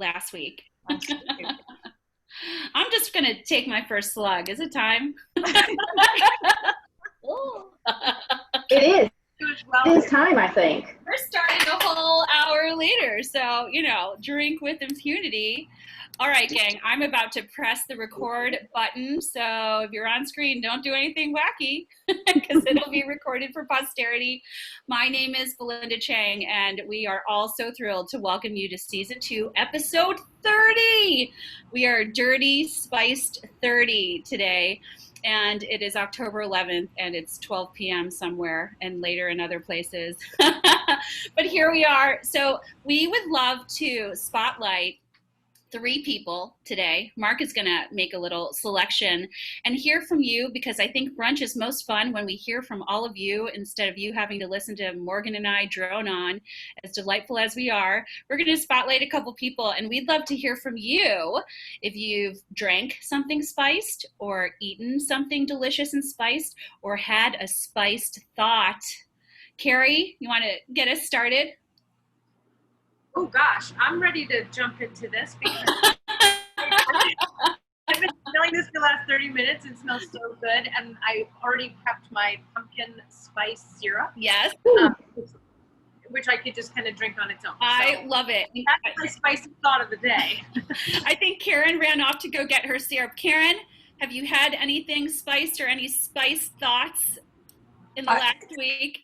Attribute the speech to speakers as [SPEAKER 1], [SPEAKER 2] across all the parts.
[SPEAKER 1] last week. I'm just going to take my first slug. Is it time?
[SPEAKER 2] It is. It is time, I think.
[SPEAKER 1] We're starting a whole hour later, so, drink with impunity. All right, gang, I'm about to press the record button, so if you're on screen, don't do anything wacky, because it'll be recorded for posterity. My name is Belinda Chang, and we are all so thrilled to welcome you to Season 2, Episode 30! We are Dirty Spiced 30 today. And it is October 11th, and it's 12 p.m. somewhere, and later in other places. But here we are. So we would love to spotlight 3 people today. Mark is going to make a little selection and hear from you, because I think brunch is most fun when we hear from all of you instead of you having to listen to Morgan and I drone on. As delightful as we are, we're going to spotlight a couple people, and we'd love to hear from you if you've drank something spiced or eaten something delicious and spiced or had a spiced thought. Carrie, you want to get us started?
[SPEAKER 3] Oh gosh, I'm ready to jump into this because I've been smelling this for the last 30 minutes. It smells so good, and I already prepped my pumpkin spice syrup.
[SPEAKER 1] Yes.
[SPEAKER 3] Which I could just kind of drink on its own.
[SPEAKER 1] I love it.
[SPEAKER 3] That's my spicy thought of the day.
[SPEAKER 1] I think Karen ran off to go get her syrup. Karen, have you had anything spiced or any spiced thoughts in the last week?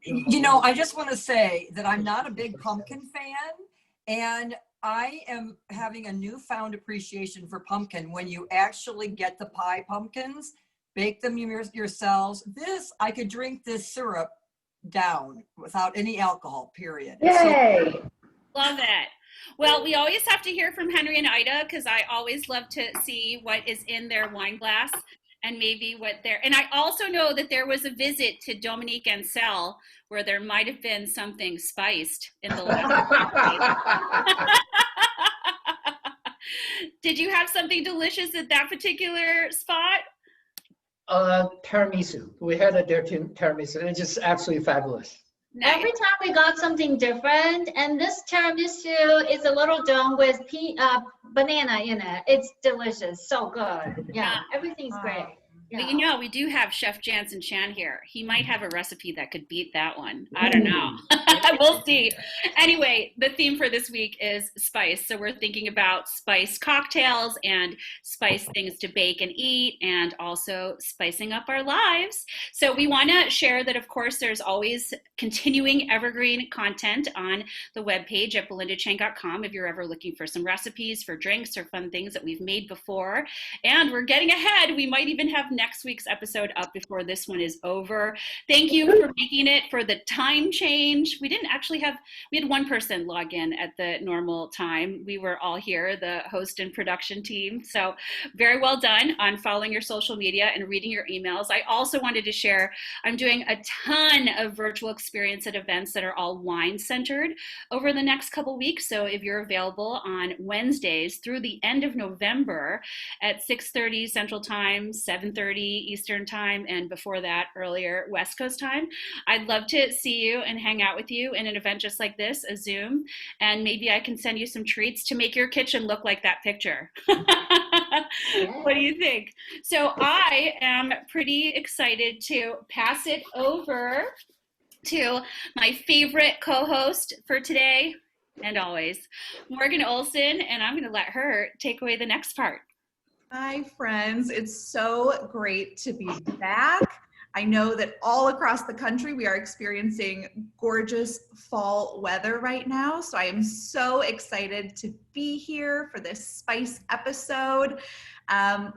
[SPEAKER 4] I just want to say that I'm not a big pumpkin fan, and I am having a newfound appreciation for pumpkin when you actually get the pie pumpkins, bake them yourselves. I could drink this syrup down without any alcohol, period.
[SPEAKER 2] Yay!
[SPEAKER 1] Love it. Well, we always have to hear from Henry and Ida, because I always love to see what is in their wine glass. And maybe and I also know that there was a visit to Dominique and Sel where there might have been something spiced in the last. Did you have something delicious at that particular spot?
[SPEAKER 5] Tiramisu. We had a tiramisu, and it's just absolutely fabulous.
[SPEAKER 1] Nice.
[SPEAKER 6] Every time we got something different, and this tiramisu is a little done with banana in it. It's delicious, so good. Yeah, everything's great. Yeah.
[SPEAKER 1] But we do have Chef Jansen Chan here. He might have a recipe that could beat that one. I don't know. We'll see. Anyway, the theme for this week is spice. So we're thinking about spice cocktails and spice things to bake and eat, and also spicing up our lives. So we want to share that, of course, there's always continuing evergreen content on the webpage at belindachang.com if you're ever looking for some recipes for drinks or fun things that we've made before. And we're getting ahead. We might even have next week's episode up before this one is over. Thank you for making it for the time change. We had one person log in at the normal time. We were all here, the host and production team. So very well done on following your social media and reading your emails. I also wanted to share, I'm doing a ton of virtual experience at events that are all wine centered over the next couple weeks. So if you're available on Wednesdays through the end of November at 6:30 Central Time, 7:30 Eastern Time, and before that, earlier West Coast time, I'd love to see you and hang out with you in an event just like this, a Zoom, and maybe I can send you some treats to make your kitchen look like that picture. What do you think? So I am pretty excited to pass it over to my favorite co-host for today and always, Morgan Olson, and I'm going to let her take away the next part.
[SPEAKER 7] Hi, friends. It's so great to be back. I know that all across the country we are experiencing gorgeous fall weather right now, so I am so excited to be here for this spice episode.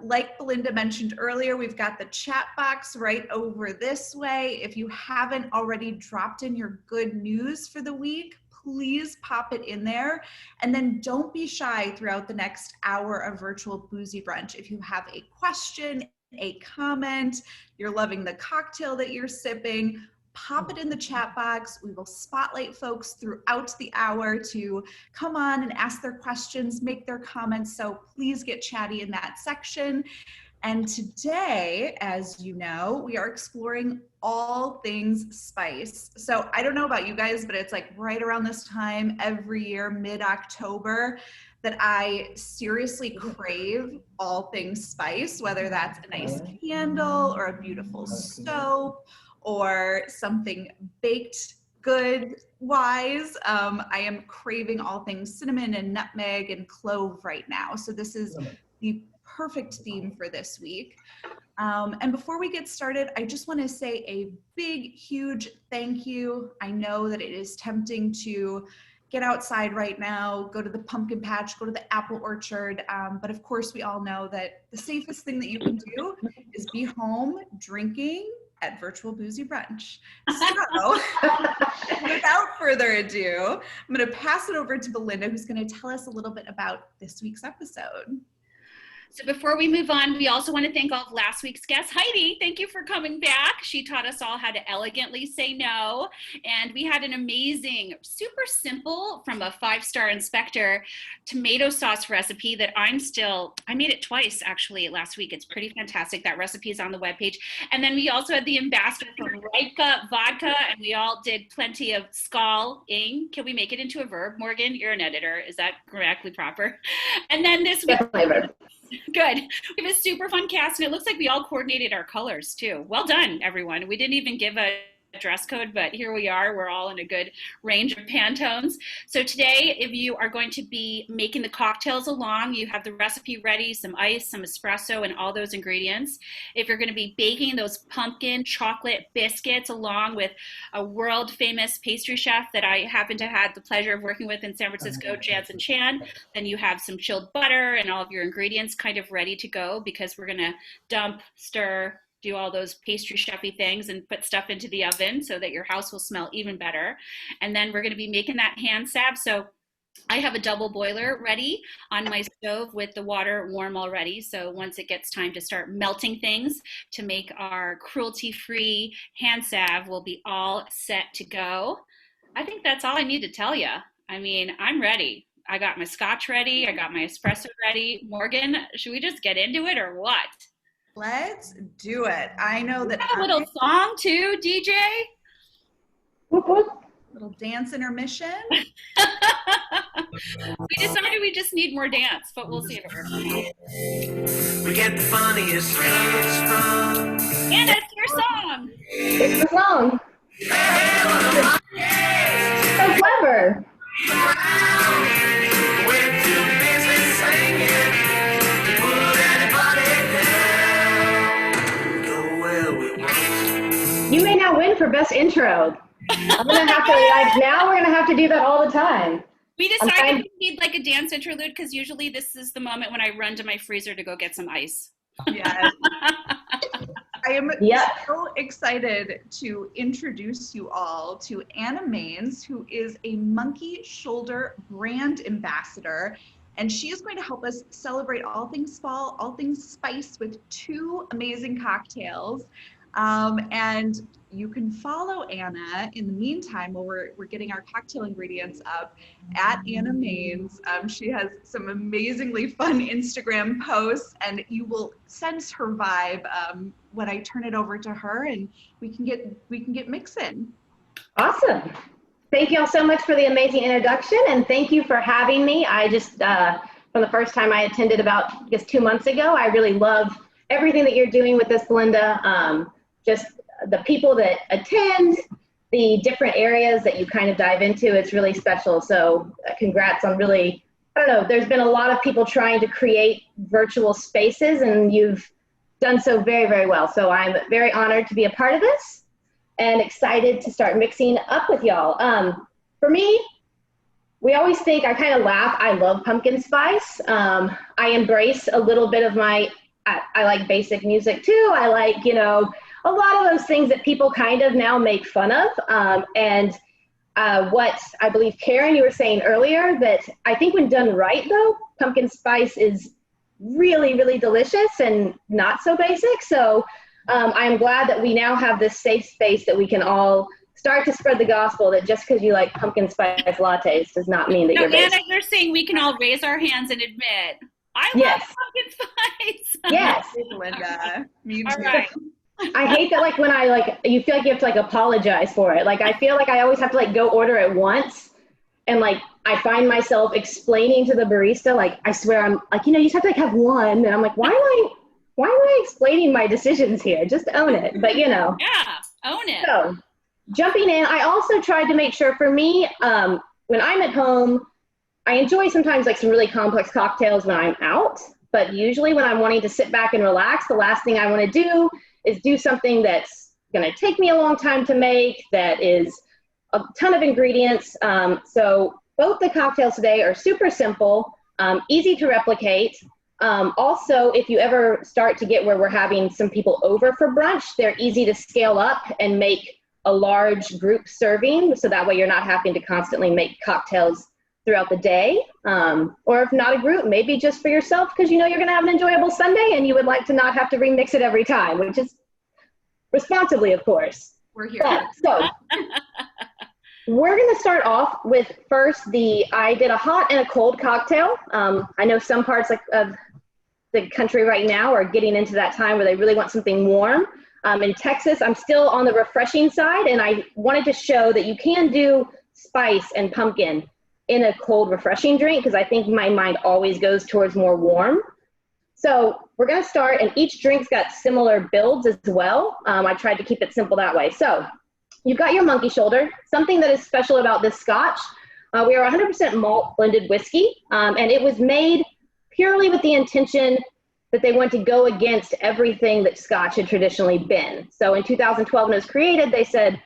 [SPEAKER 7] Like Belinda mentioned earlier, we've got the chat box right over this way. If you haven't already dropped in your good news for the week, please pop it in there. And then don't be shy throughout the next hour of virtual Boozy Brunch. If you have a question, a comment, you're loving the cocktail that you're sipping, pop it in the chat box. We will spotlight folks throughout the hour to come on and ask their questions, make their comments. So please get chatty in that section. And today, as you know, we are exploring all things spice. So I don't know about you guys, but it's like right around this time every year, mid-October, that I seriously crave all things spice, whether that's a nice candle or a beautiful soap or something baked good wise. I am craving all things cinnamon and nutmeg and clove right now. So this is the perfect theme for this week. And before we get started, I just want to say a big, huge thank you. I know that it is tempting to get outside right now, go to the pumpkin patch, go to the apple orchard. But of course, we all know that the safest thing that you can do is be home drinking at virtual boozy brunch. So without further ado, I'm going to pass it over to Belinda, who's going to tell us a little bit about this week's episode.
[SPEAKER 1] So before we move on, we also want to thank all of last week's guests. Heidi, thank you for coming back. She taught us all how to elegantly say no. And we had an amazing, super simple, from a 5-star inspector, tomato sauce recipe that I made it twice actually last week. It's pretty fantastic. That recipe is on the webpage. And then we also had the ambassador from Rika Vodka, and we all did plenty of skalling. Can we make it into a verb? Morgan, you're an editor. Is that grammatically proper? And then this week, good. We have a super fun cast, and it looks like we all coordinated our colors too. Well done, everyone. We didn't even give a dress code, but here we are. We're all in a good range of Pantones. So today, if you are going to be making the cocktails along, you have the recipe ready, some ice, some espresso, and all those ingredients. If you're going to be baking those pumpkin chocolate biscuits along with a world famous pastry chef that I happen to have the pleasure of working with in San Francisco, Jansen, then you have some chilled butter and all of your ingredients kind of ready to go, because we're going to dump, stir, do all those pastry chefy things and put stuff into the oven so that your house will smell even better. And then we're going to be making that hand salve. So I have a double boiler ready on my stove with the water warm already. So once it gets time to start melting things to make our cruelty-free hand salve, we'll be all set to go. I think that's all I need to tell you. I mean, I'm ready. I got my scotch ready. I got my espresso ready. Morgan, should we just get into it or what?
[SPEAKER 7] Let's do it. I know that
[SPEAKER 1] a little song too, DJ.
[SPEAKER 7] Little dance intermission.
[SPEAKER 1] We decided we just need more dance, but we'll see if it works.
[SPEAKER 8] We get the funniest skits from.
[SPEAKER 1] And it's your song.
[SPEAKER 2] It's the song. So clever.
[SPEAKER 8] We're too busy singing to put anybody down. Go where we want.
[SPEAKER 2] You may now win for best intro. I'm gonna have to now we're gonna have to do that all the time.
[SPEAKER 1] We decided we need like a dance interlude because usually this is the moment when I run to my freezer to go get some ice.
[SPEAKER 7] Yes. I am so excited to introduce you all to Anna Maines, who is a Monkey Shoulder brand ambassador. And she is going to help us celebrate all things fall, all things spice with 2 amazing cocktails. And you can follow Anna in the meantime while we're getting our cocktail ingredients up at Anna Maines. She has some amazingly fun Instagram posts, and you will sense her vibe when I turn it over to her, and we can get mixing.
[SPEAKER 2] Awesome. Thank you all so much for the amazing introduction, and thank you for having me. I just, from the first time I attended about, I guess, 2 months ago, I really love everything that you're doing with this, Belinda. Just the people that attend, the different areas that you kind of dive into, it's really special. So congrats on really, I don't know, there's been a lot of people trying to create virtual spaces, and you've done so very, very well. So I'm very honored to be a part of this and excited to start mixing up with y'all. For me, we always think, I kind of laugh, I love pumpkin spice. I embrace a little bit of I like basic music too. I like, you know, a lot of those things that people kind of now make fun of. What I believe, Karen, you were saying earlier, that I think when done right though, pumpkin spice is really, really delicious and not so basic. So I'm glad that we now have this safe space that we can all start to spread the gospel that just because you like pumpkin spice lattes does not mean that you're basic.
[SPEAKER 1] Anna, you're saying we can all raise our hands and admit, I love pumpkin spice.
[SPEAKER 2] Yes.
[SPEAKER 7] Linda, me too.
[SPEAKER 1] All right.
[SPEAKER 2] I hate that, like, when you feel like you have to, like, apologize for it. Like, I feel like I always have to, like, go order it once and, like, I find myself explaining to the barista, like, I swear, I'm like, you just have to like have one. And I'm like, why am I explaining my decisions here? Just own it. But
[SPEAKER 1] Yeah, own it.
[SPEAKER 2] So jumping in, I also tried to make sure for me, when I'm at home, I enjoy sometimes like some really complex cocktails when I'm out, but usually when I'm wanting to sit back and relax, the last thing I want to do is do something that's going to take me a long time to make, that is a ton of ingredients. So both the cocktails today are super simple, easy to replicate. Also, if you ever start to get where we're having some people over for brunch, they're easy to scale up and make a large group serving. So that way you're not having to constantly make cocktails throughout the day, or if not a group, maybe just for yourself, because you're going to have an enjoyable Sunday and you would like to not have to remix it every time, which is responsibly, of course.
[SPEAKER 7] We're here.
[SPEAKER 2] So we're going to start off with first I did a hot and a cold cocktail. I know some parts of the country right now are getting into that time where they really want something warm. In Texas, I'm still on the refreshing side, and I wanted to show that you can do spice and pumpkin in a cold, refreshing drink, because I think my mind always goes towards more warm. So we're going to start, and each drink's got similar builds as well. I tried to keep it simple that way. So you've got your monkey shoulder. Something that is special about this scotch, we are 100% malt blended whiskey, and it was made purely with the intention that they want to go against everything that scotch had traditionally been. So in 2012, when it was created, they said,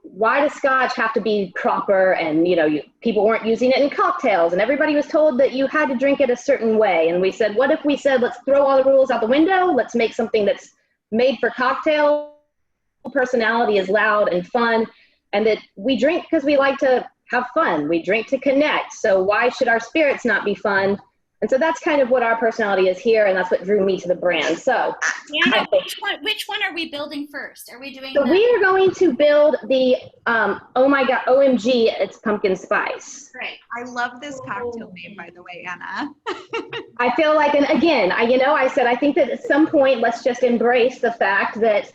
[SPEAKER 2] why does scotch have to be proper? And, people weren't using it in cocktails, and everybody was told that you had to drink it a certain way. And we said, what if we said, let's throw all the rules out the window. Let's make something that's made for cocktail. Personality is loud and fun, and that we drink because we like to have fun. We drink to connect. So why should our spirits not be fun? And so that's kind of what our personality is here, and that's what drew me to the brand. So,
[SPEAKER 1] Anna, which one are we building first? Are we doing?
[SPEAKER 2] So we are going to build the oh my god, OMG, it's pumpkin spice.
[SPEAKER 1] Great.
[SPEAKER 7] I love this cocktail name, by the way, Anna.
[SPEAKER 2] I feel like, and again, I said I think that at some point let's just embrace the fact that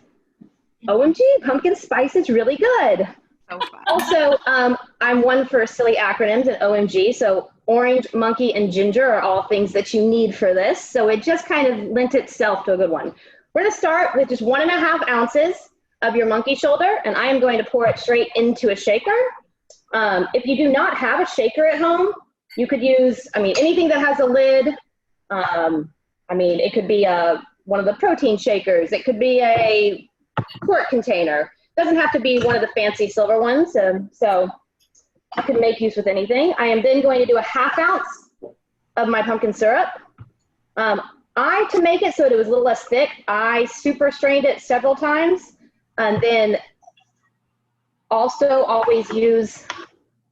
[SPEAKER 2] OMG, pumpkin spice is really good.
[SPEAKER 7] So fun.
[SPEAKER 2] Also, I'm one for silly acronyms and OMG, so orange, monkey, and ginger are all things that you need for this. So it just kind of lent itself to a good one. We're going to start with just 1.5 ounces of your monkey shoulder, and I am going to pour it straight into a shaker. If you do not have a shaker at home, you could use, anything that has a lid. It could be one of the protein shakers. It could be a quart container. Doesn't have to be one of the fancy silver ones. So you can make use with anything. I am then going to do a 1/2 ounce of my pumpkin syrup. To make it so it was a little less thick, I super strained it several times, and then also always use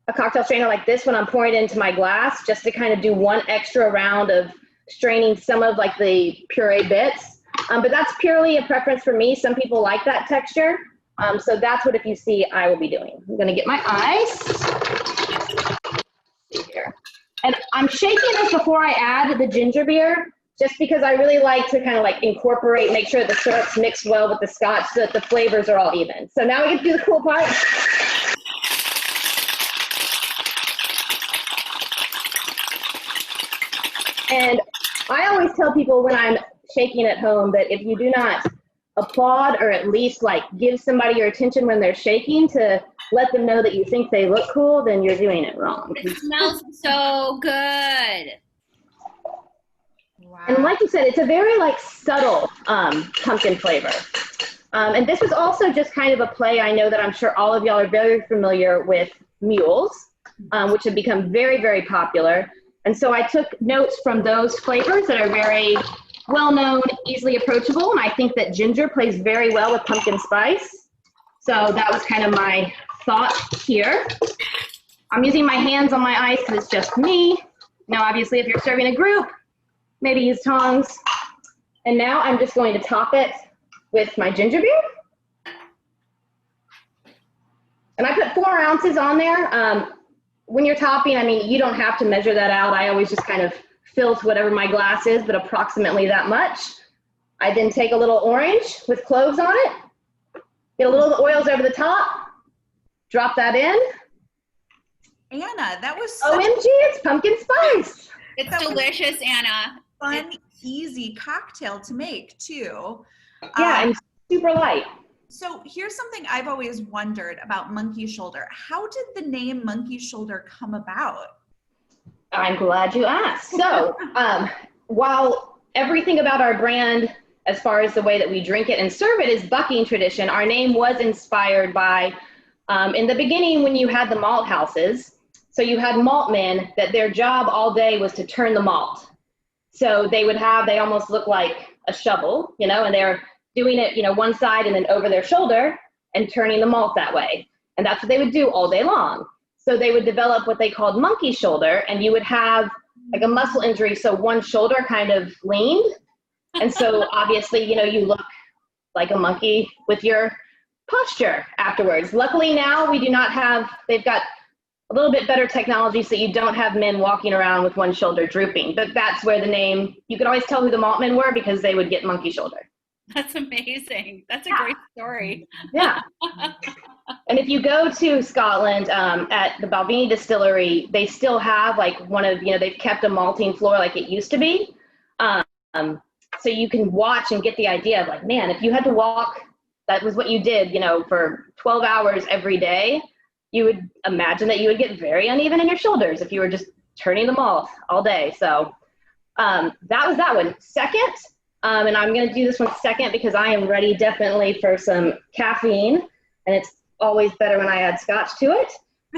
[SPEAKER 2] a cocktail strainer like this when I'm pouring it into my glass, just to kind of do one extra round of straining some of like the puree bits. But that's purely a preference for me. Some people like that texture. So that's what, if you see, I will be doing. I'm going to get my ice. Let's see here. And I'm shaking this before I add the ginger beer, just because I really like to kind of like incorporate, make sure the syrup's mixed well with the scotch so that the flavors are all even. So now we get to do the cool part. And I always tell people when I'm shaking at home that if you do not applaud or at least like give somebody your attention when they're shaking to let them know that you think they look cool, then you're doing it wrong.
[SPEAKER 1] It smells so good.
[SPEAKER 7] Wow.
[SPEAKER 2] And like you said, it's a very like subtle pumpkin flavor. And this was also just kind of a play. I know that I'm sure all of y'all are very familiar with mules, which have become very, very popular. And so I took notes from those flavors that are very well-known, easily approachable, and I think that ginger plays very well with pumpkin spice. So that was kind of my thought here. I'm using my hands on my ice because it's just me. Now, obviously, if you're serving a group, maybe use tongs. And now I'm just going to top it with my ginger beer. And I put 4 ounces on there. When you're topping, you don't have to measure that out. I always just kind of fill to whatever my glass is, but approximately that much. I then take a little orange with cloves on it, get a little of the oils over the top, drop that in.
[SPEAKER 7] Anna, that was such
[SPEAKER 2] OMG, it's pumpkin spice.
[SPEAKER 1] It's
[SPEAKER 7] That was-
[SPEAKER 1] delicious, Anna.
[SPEAKER 7] a fun, easy cocktail to make too.
[SPEAKER 2] Yeah, and super light.
[SPEAKER 7] So here's something I've always wondered about Monkey Shoulder. How did the name Monkey Shoulder come about?
[SPEAKER 2] I'm glad you asked. So, while everything about our brand, as far as the way that we drink it and serve it, is bucking tradition, our name was inspired by, in the beginning when you had the malt houses, so you had malt men that their job all day was to turn the malt. So they almost look like a shovel, and they're doing it, one side and then over their shoulder and turning the malt that way. And that's what they would do all day long. So they would develop what they called monkey shoulder, and you would have like a muscle injury. So one shoulder kind of leaned. And so obviously, you look like a monkey with your posture afterwards. Luckily now they've got a little bit better technology so you don't have men walking around with one shoulder drooping. But that's where the name, you could always tell who the malt men were because they would get monkey shoulder.
[SPEAKER 1] That's amazing. That's a great story.
[SPEAKER 2] Yeah. And if you go to Scotland, at the Balvenie distillery, they still have like they've kept a malting floor like it used to be. So you can watch and get the idea of like, man, if you had to walk, that was what you did, for 12 hours every day, you would imagine that you would get very uneven in your shoulders if you were just turning the malt all day. So that was that one. Second, and I'm going to do this one second because I am ready definitely for some caffeine, and it's always better when I add scotch to it.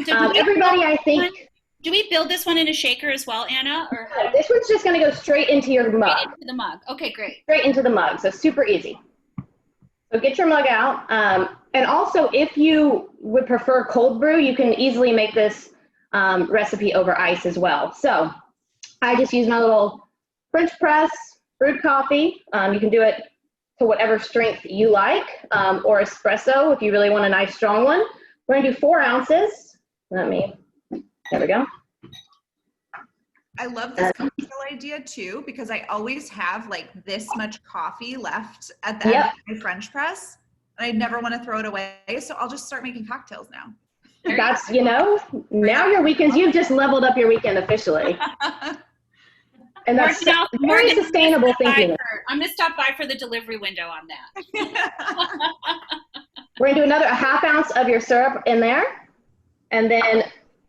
[SPEAKER 2] Everybody, I think.
[SPEAKER 1] Do we build this one in a shaker as well, Anna? Or
[SPEAKER 2] This one's just going to go straight into your mug.
[SPEAKER 1] right into the mug. Okay, great.
[SPEAKER 2] Straight into the mug, so super easy. So get your mug out. And also, if you would prefer cold brew, you can easily make this recipe over ice as well. So I just use my little French press brewed coffee. You can do it to whatever strength you like, or espresso if you really want a nice strong one. We're gonna do 4 ounces. There we go.
[SPEAKER 7] I love this cocktail idea too, because I always have like this much coffee left at the end of my French press, and I never want to throw it away. So I'll just start making cocktails now.
[SPEAKER 2] That's, now your weekends, you've just leveled up your weekend officially. And that's very sustainable thinking.
[SPEAKER 1] I'm going to stop by for the delivery window on that.
[SPEAKER 2] We're going to do a 1/2 ounce of your syrup in there. And then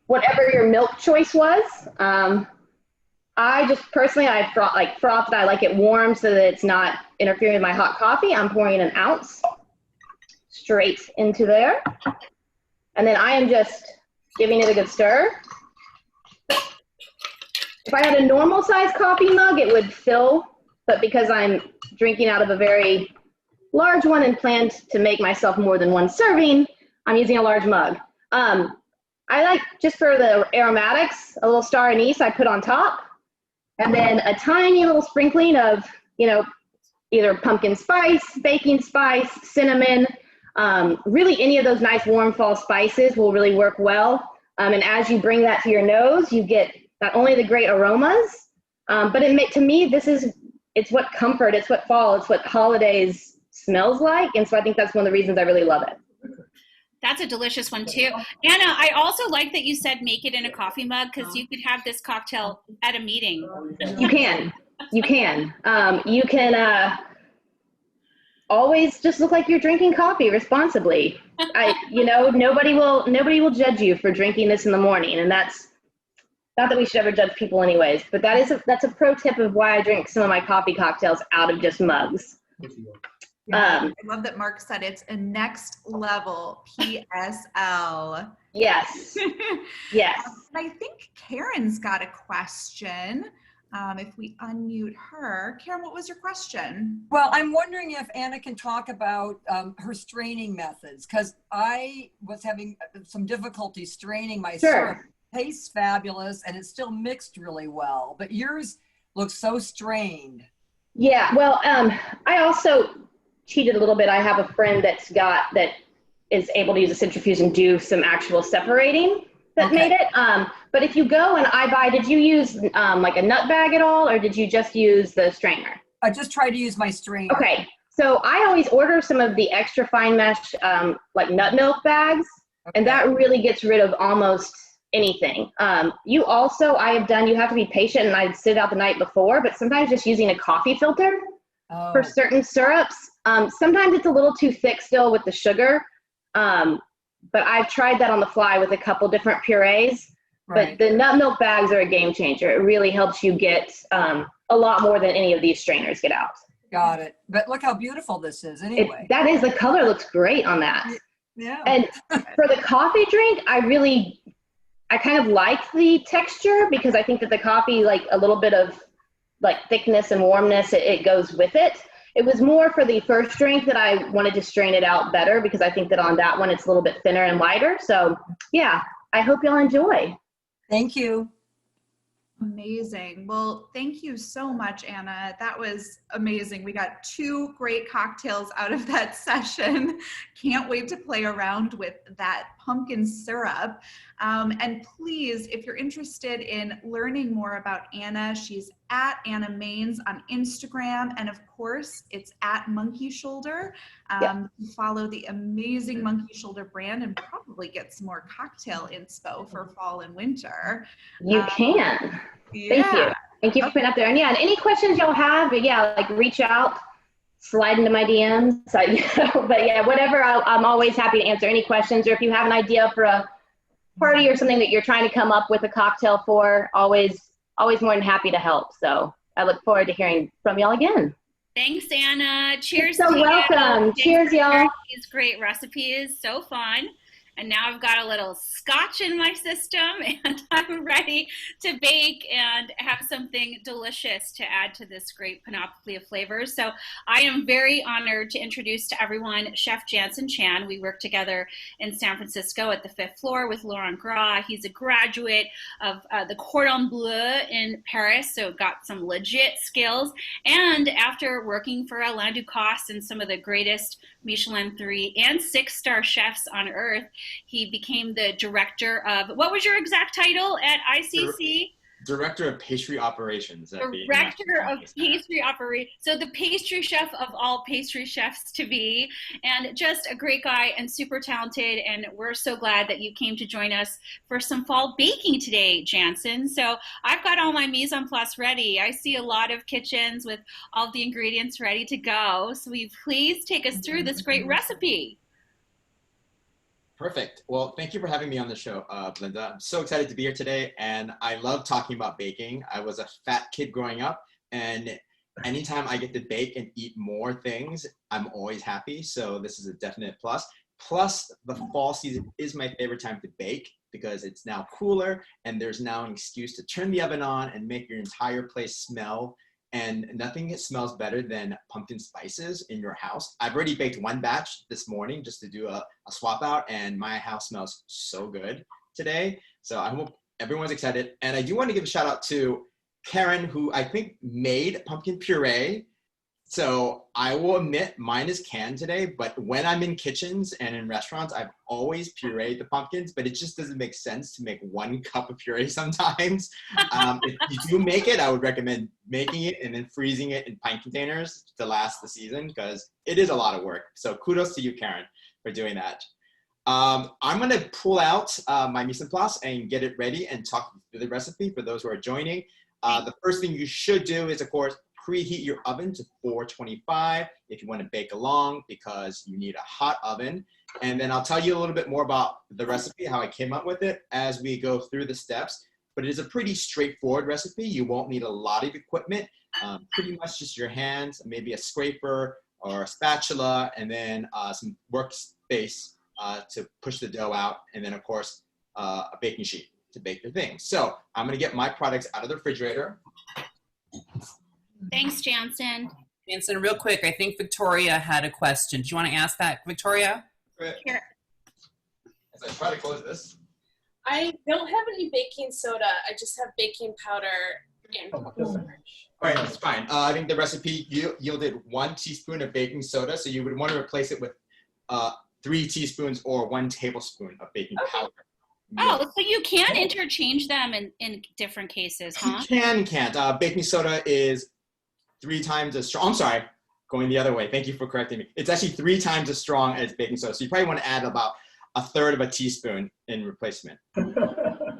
[SPEAKER 2] whatever your milk choice was, I just personally, I froth it. I like it warm so that it's not interfering with my hot coffee. I'm pouring 1 ounce straight into there. And then I am just giving it a good stir. If I had a normal size coffee mug, it would fill, but because I'm drinking out of a very large one and planned to make myself more than 1 serving, I'm using a large mug. I like, just for the aromatics, a little star anise I put on top, and then a tiny little sprinkling of, either pumpkin spice, baking spice, cinnamon, really any of those nice warm fall spices will really work well. And as you bring that to your nose, you get not only the great aromas, but to me, it's what comfort, it's what fall, it's what holidays smells like. And so I think that's one of the reasons I really love it.
[SPEAKER 1] That's a delicious one too. Anna, I also like that you said make it in a coffee mug, because you could have this cocktail at a meeting.
[SPEAKER 2] You can. You can always just look like you're drinking coffee responsibly. Nobody will judge you for drinking this in the morning, and that's not that we should ever judge people anyways, but that's a pro tip of why I drink some of my coffee cocktails out of just mugs.
[SPEAKER 7] I love that Mark said it's a next level PSL.
[SPEAKER 2] Yes. Yes.
[SPEAKER 7] I think Karen's got a question. If we unmute her. Karen, what was your question?
[SPEAKER 4] Well, I'm wondering if Anna can talk about her straining methods, because I was having some difficulty straining my syrup. Tastes fabulous, and it's still mixed really well, but yours looks so strained.
[SPEAKER 2] Yeah, well, I also cheated a little bit. I have a friend that is able to use a centrifuge and do some actual separating that made it. But if you go and did you use like a nut bag at all, or did you just use the strainer?
[SPEAKER 4] I just tried to use my strainer.
[SPEAKER 2] Okay, so I always order some of the extra fine mesh like nut milk bags, and that really gets rid of almost anything. You have to be patient, and I'd sit out the night before, but sometimes just using a coffee filter for certain syrups. Sometimes it's a little too thick still with the sugar, but I've tried that on the fly with a couple different purees. But the nut milk bags are a game changer. It really helps you get a lot more than any of these strainers get out.
[SPEAKER 4] Got it. But look how beautiful this is anyway.
[SPEAKER 2] The color looks great on that.
[SPEAKER 4] Yeah.
[SPEAKER 2] And for the coffee drink, I kind of like the texture because I think that the coffee, like a little bit of like thickness and warmness, it goes with it. It was more for the first drink that I wanted to strain it out better because I think that on that one, it's a little bit thinner and lighter. So yeah, I hope y'all enjoy.
[SPEAKER 4] Thank you.
[SPEAKER 7] Amazing. Well, thank you so much, Anna. That was amazing. We got 2 great cocktails out of that session. Can't wait to play around with that pumpkin syrup. And please, if you're interested in learning more about Anna, she's at Anna Mains on Instagram. And of course, it's at Monkey Shoulder. You follow the amazing Monkey Shoulder brand and probably get some more cocktail inspo for fall and winter.
[SPEAKER 2] You can.
[SPEAKER 7] Yeah.
[SPEAKER 2] Thank you. Thank you for putting up there. And and any questions y'all have, but like reach out, slide into my DMs. But yeah, whatever, I'm always happy to answer any questions. Or if you have an idea for a party or something that you're trying to come up with a cocktail for, always more than happy to help. So I look forward to hearing from y'all again.
[SPEAKER 1] Thanks, Anna. Cheers.
[SPEAKER 2] You're so welcome. Cheers, y'all.
[SPEAKER 1] These great recipes, so fun. And now I've got a little scotch in my system and I'm ready to bake and have something delicious to add to this great panoply of flavors. So I am very honored to introduce to everyone Chef Jansen Chan. We work together in San Francisco at the 5th floor with Laurent Gras. He's a graduate of the Cordon Bleu in Paris, so got some legit skills. And after working for Alain Ducasse and some of the greatest Michelin 3 and 6-star chefs on earth, he became the director of, what was your exact title at ICC?
[SPEAKER 9] Director of Pastry Operations.
[SPEAKER 1] Director of Pastry Operations. So the pastry chef of all pastry chefs to be, and just a great guy and super talented. And we're so glad that you came to join us for some fall baking today, Jansen. So I've got all my mise en place ready. I see a lot of kitchens with all the ingredients ready to go. So will you please take us through this great recipe?
[SPEAKER 9] Perfect. Well, thank you for having me on the show, Belinda. I'm so excited to be here today, and I love talking about baking. I was a fat kid growing up, and anytime I get to bake and eat more things, I'm always happy. So this is a definite plus. Plus, the fall season is my favorite time to bake because it's now cooler, and there's now an excuse to turn the oven on and make your entire place smell. And nothing smells better than pumpkin spices in your house. I've already baked 1 batch this morning just to do a swap out, and my house smells so good today. So I hope everyone's excited. And I do want to give a shout out to Karen, who I think made pumpkin puree. So I will admit mine is canned today, but when I'm in kitchens and in restaurants, I've always pureed the pumpkins, but it just doesn't make sense to make 1 cup of puree sometimes. If you do make it, I would recommend making it and then freezing it in pint containers to last the season because it is a lot of work. So kudos to you, Karen, for doing that. I'm going to pull out my mise en place and get it ready and talk through the recipe for those who are joining. The first thing you should do is, of course, preheat your oven to 425 if you want to bake along because you need a hot oven. And then I'll tell you a little bit more about the recipe, how I came up with it as we go through the steps. But it is a pretty straightforward recipe. You won't need a lot of equipment, pretty much just your hands, maybe a scraper or a spatula, and then some workspace to push the dough out. And then, of course, a baking sheet to bake your things. So I'm going to get my products out of the refrigerator.
[SPEAKER 1] Thanks, Jansen.
[SPEAKER 10] Jansen, real quick, I think Victoria had a question. Do you want to ask that, Victoria?
[SPEAKER 1] Here.
[SPEAKER 9] As I try to close this.
[SPEAKER 11] I don't have any baking soda. I just have baking powder and cornstarch.
[SPEAKER 9] All right, that's fine. I think the recipe yielded 1 teaspoon of baking soda, so you would want to replace it with 3 teaspoons or 1 tablespoon of baking powder.
[SPEAKER 1] Oh, so you can interchange them in different cases, huh?
[SPEAKER 9] You can't. Baking soda is 3 times as strong. I'm sorry, going the other way. Thank you for correcting me. It's actually 3 times as strong as baking soda. So you probably want to add about 1/3 of a teaspoon in replacement.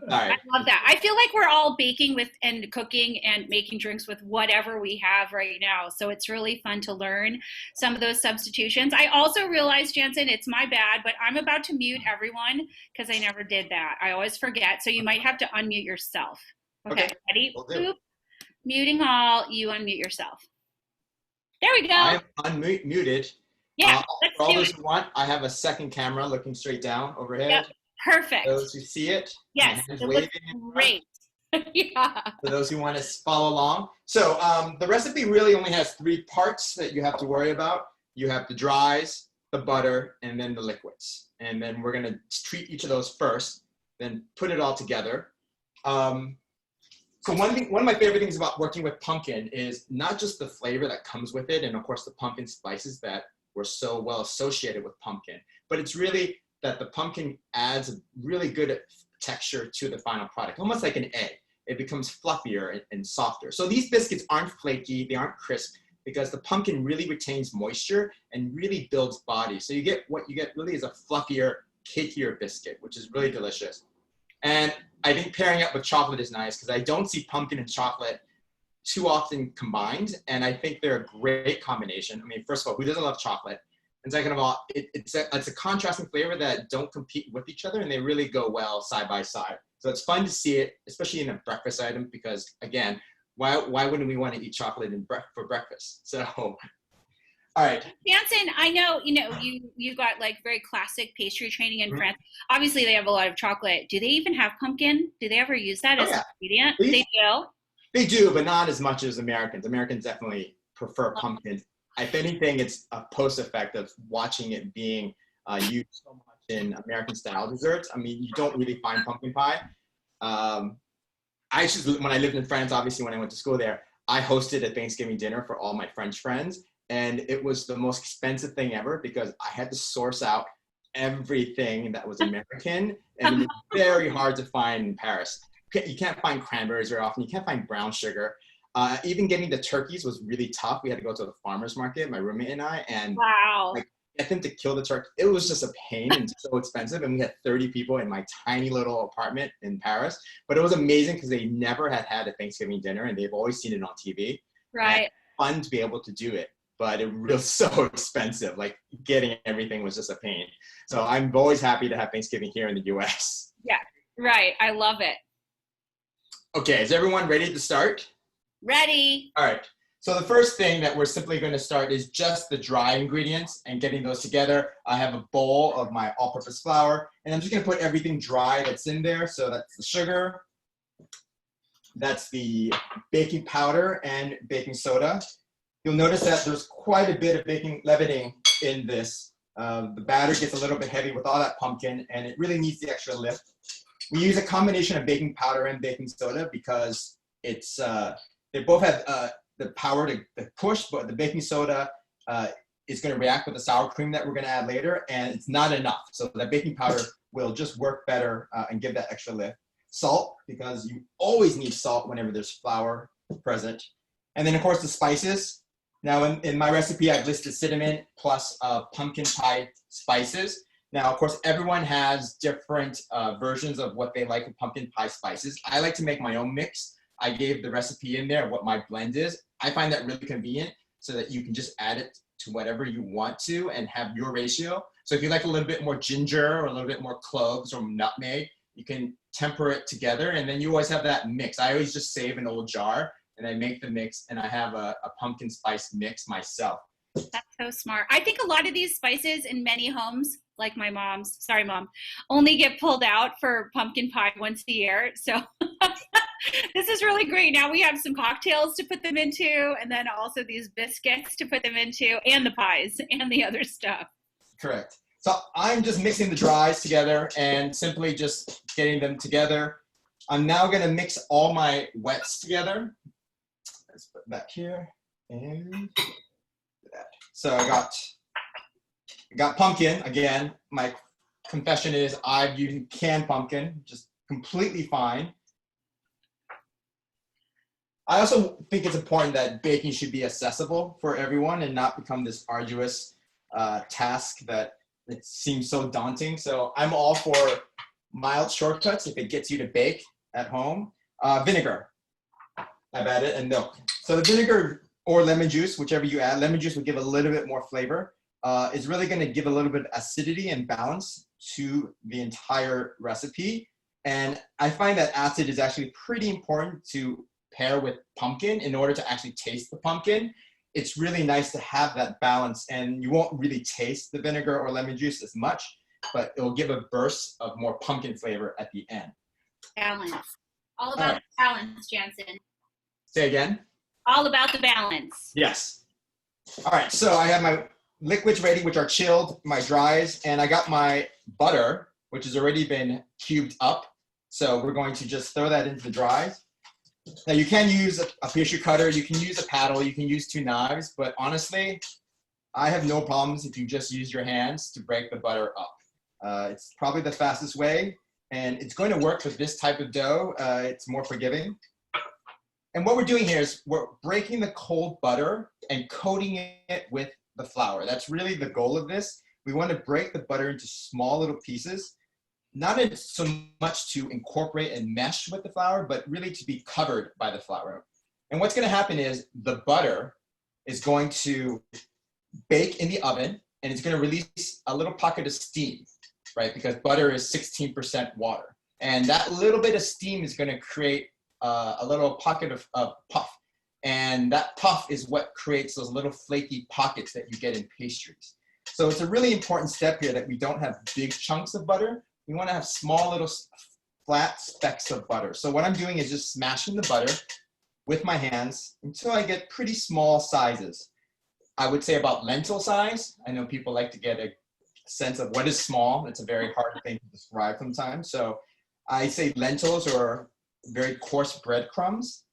[SPEAKER 9] right.
[SPEAKER 1] I love that. I feel like we're all baking with and cooking and making drinks with whatever we have right now. So it's really fun to learn some of those substitutions. I also realized, Jansen, it's my bad, but I'm about to mute everyone because I never did that. I always forget. So you might have to unmute yourself. Okay. Ready? Boop. Muting all. You unmute yourself. There we go.
[SPEAKER 9] I'm unmuted.
[SPEAKER 1] Yeah.
[SPEAKER 9] For all those who want, I have a second camera looking straight down overhead.
[SPEAKER 1] Yep. Perfect.
[SPEAKER 9] Those who see it.
[SPEAKER 1] Yes, it looks great. Yeah.
[SPEAKER 9] For those who want to follow along. So the recipe really only has 3 parts that you have to worry about. You have the dries, the butter, and then the liquids. And then we're going to treat each of those first, then put it all together. So one of my favorite things about working with pumpkin is not just the flavor that comes with it, and of course the pumpkin spices that were so well associated with pumpkin, but it's really that the pumpkin adds a really good texture to the final product, almost like an egg. It becomes fluffier and softer. So these biscuits aren't flaky, they aren't crisp, because the pumpkin really retains moisture and really builds body. So what you get really is a fluffier, cakier biscuit, which is really delicious. And I think pairing it with chocolate is nice because I don't see pumpkin and chocolate too often combined, and I think they're a great combination. I mean, first of all, who doesn't love chocolate? And second of all, it's a contrasting flavor that don't compete with each other, and they really go well side by side. So it's fun to see it, especially in a breakfast item, because again, why wouldn't we want to eat chocolate for breakfast? So, all right.
[SPEAKER 1] Jansen, I know, you got like very classic pastry training in France. Obviously, they have a lot of chocolate. Do they even have pumpkin? Do they ever use that as an ingredient? They do?
[SPEAKER 9] They do, but not as much as Americans. Americans definitely prefer pumpkin. If anything, it's a post effect of watching it being used so much in American style desserts. I mean, you don't really find pumpkin pie. When I lived in France, obviously when I went to school there, I hosted a Thanksgiving dinner for all my French friends. And it was the most expensive thing ever because I had to source out everything that was American, and it was very hard to find in Paris. You can't find cranberries very often. You can't find brown sugar. Even getting the turkeys was really tough. We had to go to the farmer's market, my roommate and I, and get them to kill the turkey. It was just a pain and so expensive. And we had 30 people in my tiny little apartment in Paris. But it was amazing because they never had a Thanksgiving dinner, and they've always seen it on TV.
[SPEAKER 1] Right.
[SPEAKER 9] Fun to be able to do it, but it was so expensive. Like getting everything was just a pain. So I'm always happy to have Thanksgiving here in the US.
[SPEAKER 1] Yeah, right. I love it.
[SPEAKER 9] Okay, is everyone ready to start?
[SPEAKER 1] Ready.
[SPEAKER 9] All right. So the first thing that we're simply going to start is just the dry ingredients and getting those together. I have a bowl of my all-purpose flour, and I'm just going to put everything dry that's in there. So that's the sugar, that's the baking powder and baking soda. You'll notice that there's quite a bit of baking leavening in this. The batter gets a little bit heavy with all that pumpkin, and it really needs the extra lift. We use a combination of baking powder and baking soda because it's they both have the power to push, but the baking soda is going to react with the sour cream that we're going to add later, and it's not enough. So the baking powder will just work better and give that extra lift. Salt, because you always need salt whenever there's flour present. And then, of course, the spices. Now, in my recipe, I've listed cinnamon plus pumpkin pie spices. Now, of course, everyone has different versions of what they like with pumpkin pie spices. I like to make my own mix. I gave the recipe in there, what my blend is. I find that really convenient so that you can just add it to whatever you want to and have your ratio. So if you like a little bit more ginger or a little bit more cloves or nutmeg, you can temper it together, and then you always have that mix. I always just save an old jar and I make the mix, and I have a pumpkin spice mix myself.
[SPEAKER 1] That's so smart. I think a lot of these spices in many homes, like my mom's, sorry mom, only get pulled out for pumpkin pie once a year. So this is really great. Now we have some cocktails to put them into, and then also these biscuits to put them into, and the pies and the other stuff. Correct.
[SPEAKER 9] So I'm just mixing the dries together and simply just getting them together. I'm now going to mix all my wets together. Let's put that here and that. So I got pumpkin. Again, my confession is I've used canned pumpkin, just completely fine. I also think it's important that baking should be accessible for everyone and not become this arduous task that it seems so daunting. So I'm all for mild shortcuts if it gets you to bake at home. Vinegar, I've added, and milk. So the vinegar or lemon juice, whichever you add, lemon juice will give a little bit more flavor. It's really going to give a little bit of acidity and balance to the entire recipe. And I find that acid is actually pretty important to pair with pumpkin in order to actually taste the pumpkin. It's really nice to have that balance, and you won't really taste the vinegar or lemon juice as much, but it will give a burst of more pumpkin flavor at the end.
[SPEAKER 1] Balance. All about the balance, Jansen.
[SPEAKER 9] Say again?
[SPEAKER 1] All about the balance.
[SPEAKER 9] Yes. All right, so I have my liquids ready, which are chilled, my dries, and I got my butter, which has already been cubed up. So we're going to just throw that into the dries. Now you can use a pastry cutter, you can use a paddle, you can use 2 knives, but honestly, I have no problems if you just use your hands to break the butter up. It's probably the fastest way, and it's going to work with this type of dough. It's more forgiving. And what we're doing here is we're breaking the cold butter and coating it with the flour. That's really the goal of this. We want to break the butter into small little pieces, not so much to incorporate and mesh with the flour, but really to be covered by the flour. And what's going to happen is the butter is going to bake in the oven, and it's going to release a little pocket of steam, right? Because butter is 16% water. And that little bit of steam is going to create a little pocket of puff. And that puff is what creates those little flaky pockets that you get in pastries. So it's a really important step here that we don't have big chunks of butter. We want to have small little flat specks of butter. So what I'm doing is just smashing the butter with my hands until I get pretty small sizes. I would say about lentil size. I know people like to get a sense of what is small. It's a very hard thing to describe sometimes. So I say lentils or very coarse breadcrumbs.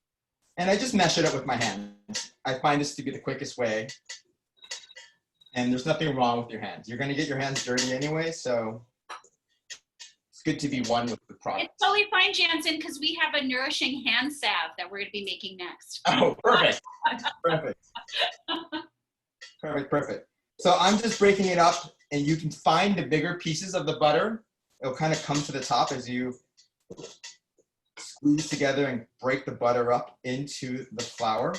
[SPEAKER 9] And I just mash it up with my hands. I find this to be the quickest way. And there's nothing wrong with your hands. You're going to get your hands dirty anyway, so it's good to be one with the product.
[SPEAKER 1] It's totally fine, Jansen, because we have a nourishing hand salve that we're going to be making next.
[SPEAKER 9] Oh, perfect. Perfect. Perfect, perfect. So I'm just breaking it up, and you can find the bigger pieces of the butter. It'll kind of come to the top as you squeeze together and break the butter up into the flour.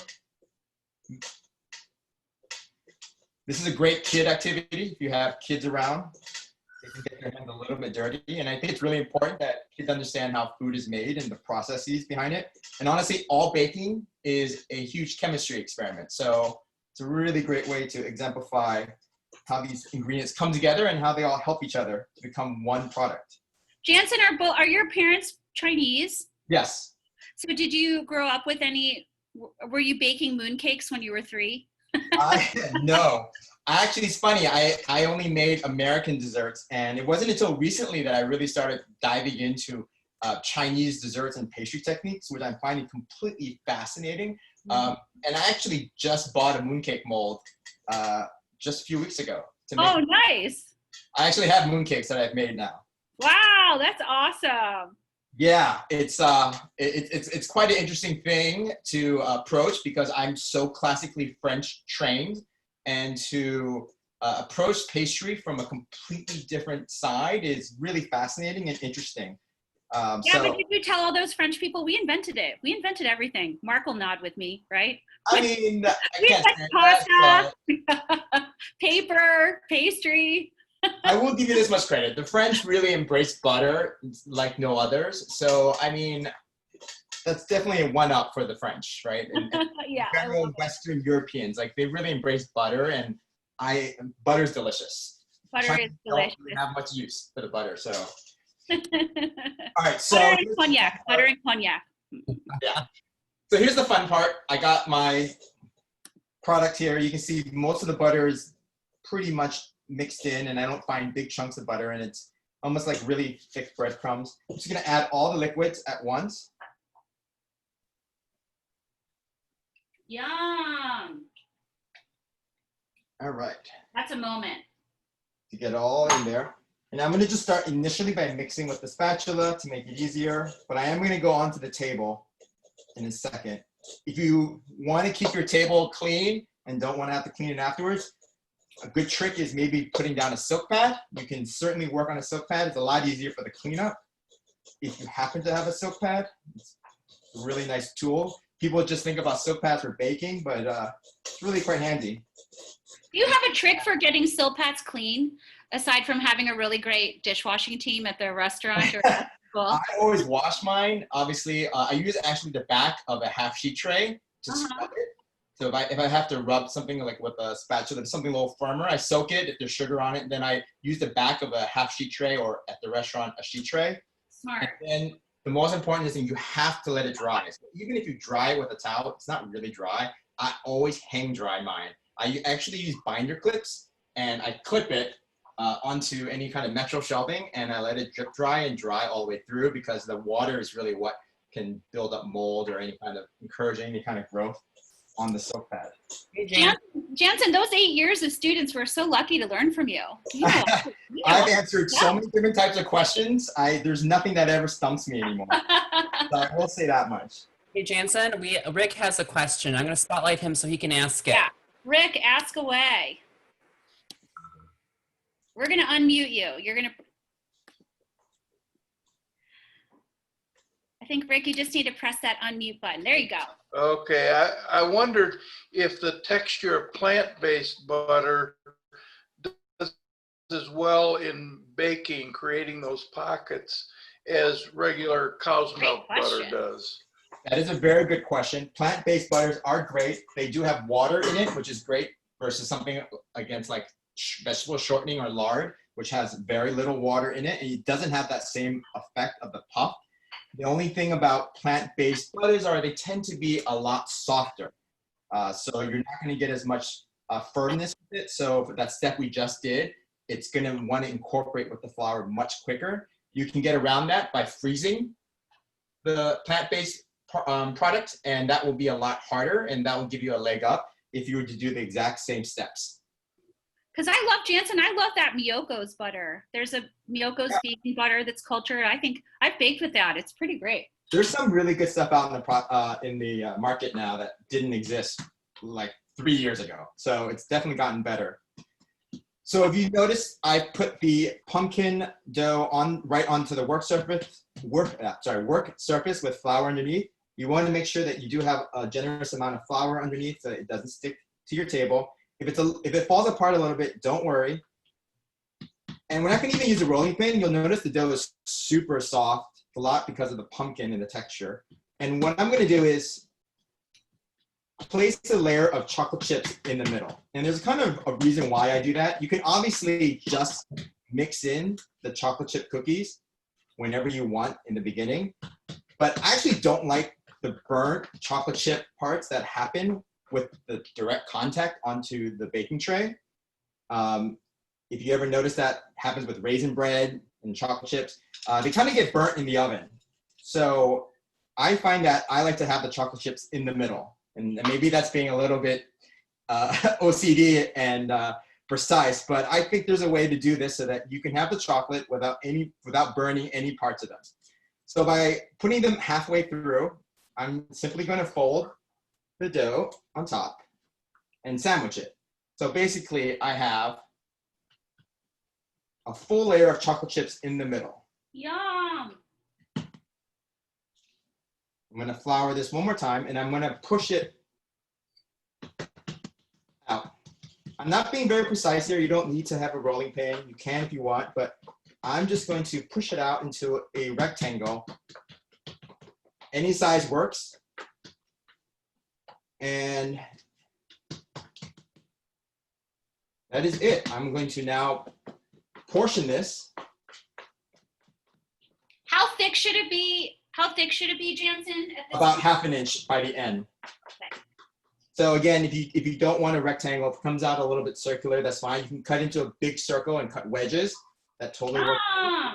[SPEAKER 9] This is a great kid activity if you have kids around. They can get their hands a little bit dirty. And I think it's really important that kids understand how food is made and the processes behind it. And honestly, all baking is a huge chemistry experiment. So it's a really great way to exemplify how these ingredients come together and how they all help each other to become one product.
[SPEAKER 1] Jansen, are your parents Chinese?
[SPEAKER 9] Yes.
[SPEAKER 1] So did you grow up with were you baking mooncakes when you were 3?
[SPEAKER 9] No. Actually, it's funny. I only made American desserts, and it wasn't until recently that I really started diving into Chinese desserts and pastry techniques, which I'm finding completely fascinating. And I actually just bought a mooncake mold just a few weeks ago.
[SPEAKER 1] Oh, nice.
[SPEAKER 9] I actually have mooncakes that I've made now.
[SPEAKER 1] Wow, that's awesome.
[SPEAKER 9] Yeah, it's quite an interesting thing to approach because I'm so classically French trained, and to approach pastry from a completely different side is really fascinating and interesting.
[SPEAKER 1] But did you tell all those French people we invented it? We invented everything. Mark will nod with me, right?
[SPEAKER 9] I mean, I
[SPEAKER 1] we
[SPEAKER 9] can't
[SPEAKER 1] invented
[SPEAKER 9] say
[SPEAKER 1] pasta, paper, pastry.
[SPEAKER 9] I will give you this much credit. The French really embrace butter like no others. So, I mean, that's definitely a one-up for the French, right? And
[SPEAKER 1] yeah.
[SPEAKER 9] general Western Europeans, like they really embrace butter, and butter's delicious.
[SPEAKER 1] Butter is delicious.
[SPEAKER 9] Don't really have much use for the butter, so. All right, so.
[SPEAKER 1] Butter and cognac. Butter and cognac.
[SPEAKER 9] Yeah. So here's the fun part. I got my product here. You can see most of the butter is pretty much mixed in, and I don't find big chunks of butter, and it's almost like really thick breadcrumbs. I'm just gonna add all the liquids at once.
[SPEAKER 1] Yum.
[SPEAKER 9] All right.
[SPEAKER 1] That's a moment.
[SPEAKER 9] To get all in there. And I'm gonna just start initially by mixing with the spatula to make it easier, but I am gonna go onto the table in a second. If you wanna keep your table clean and don't wanna have to clean it afterwards, a good trick is maybe putting down a silk pad. You can certainly work on a silk pad. It's a lot easier for the cleanup. if you happen to have a silk pad, it's a really nice tool. People just think about silk pads for baking, but it's really quite handy.
[SPEAKER 1] Do you have a trick for getting silk pads clean, aside from having a really great dishwashing team at the restaurant or at school?
[SPEAKER 9] I always wash mine. Obviously, I use actually the back of a half sheet tray to scrub it. So if I have to rub something like with a spatula, something a little firmer, I soak it if there's sugar on it. And then I use the back of a half sheet tray, or at the restaurant, a sheet tray.
[SPEAKER 1] Smart.
[SPEAKER 9] And then the most important thing, you have to let it dry. So even if you dry it with a towel, it's not really dry. I always hang dry mine. I actually use binder clips, and I clip it onto any kind of metro shelving, and I let it drip dry and dry all the way through, because the water is really what can build up mold or encourage any kind of growth on the silk pad.
[SPEAKER 1] Jansen, those 8 years of students were so lucky to learn from you.
[SPEAKER 9] I've answered so many different types of questions. There's nothing that ever stumps me anymore. So I will say that much.
[SPEAKER 10] Hey, Jansen, Rick has a question. I'm going to spotlight him so he can ask it.
[SPEAKER 1] Yeah. Rick, ask away. We're going to unmute you. You're going to... I think, Rick, you just need to press that unmute button. There you go.
[SPEAKER 12] Okay, I wondered if the texture of plant-based butter does as well in baking, creating those pockets, as regular cow's milk butter does.
[SPEAKER 9] That is a very good question. Plant-based butters are great. They do have water in it, which is great, versus something against like vegetable shortening or lard, which has very little water in it, and it doesn't have that same effect of the puff. The only thing about plant-based butters are they tend to be a lot softer. So you're not going to get as much firmness with it. So for that step we just did, it's going to want to incorporate with the flour much quicker. You can get around that by freezing the plant-based product, and that will be a lot harder, and that will give you a leg up if you were to do the exact same steps.
[SPEAKER 1] Because I love, Jansen, I love that Miyoko's butter. There's a Miyoko's vegan butter that's cultured. I think I've baked with that. It's pretty great.
[SPEAKER 9] There's some really good stuff out in the market now that didn't exist like 3 years ago. So it's definitely gotten better. So if you notice, I put the pumpkin dough right onto the work surface with flour underneath. You want to make sure that you do have a generous amount of flour underneath so it doesn't stick to your table. If it falls apart a little bit, don't worry. And we're not going to even use a rolling pin. You'll notice the dough is super soft, a lot because of the pumpkin and the texture. And what I'm going to do is place a layer of chocolate chips in the middle. And there's kind of a reason why I do that. You can obviously just mix in the chocolate chip cookies whenever you want in the beginning. But I actually don't like the burnt chocolate chip parts that happen with the direct contact onto the baking tray. If you ever notice that happens with raisin bread and chocolate chips, they kind of get burnt in the oven. So I find that I like to have the chocolate chips in the middle. And maybe that's being a little bit OCD and precise, but I think there's a way to do this so that you can have the chocolate without burning any parts of them. So by putting them halfway through, I'm simply going to fold the dough on top and sandwich it. So basically I have a full layer of chocolate chips in the middle.
[SPEAKER 1] Yum!
[SPEAKER 9] I'm going to flour this one more time, and I'm going to push it out. I'm not being very precise here. You don't need to have a rolling pin. You can if you want, but I'm just going to push it out into a rectangle. Any size works. And that is it. I'm going to now portion this.
[SPEAKER 1] How thick should it be? How thick should it be, Jansen?
[SPEAKER 9] About ½ an inch by the end.
[SPEAKER 1] Okay.
[SPEAKER 9] So again, if you don't want a rectangle, if it comes out a little bit circular, that's fine. You can cut into a big circle and cut wedges. That totally works.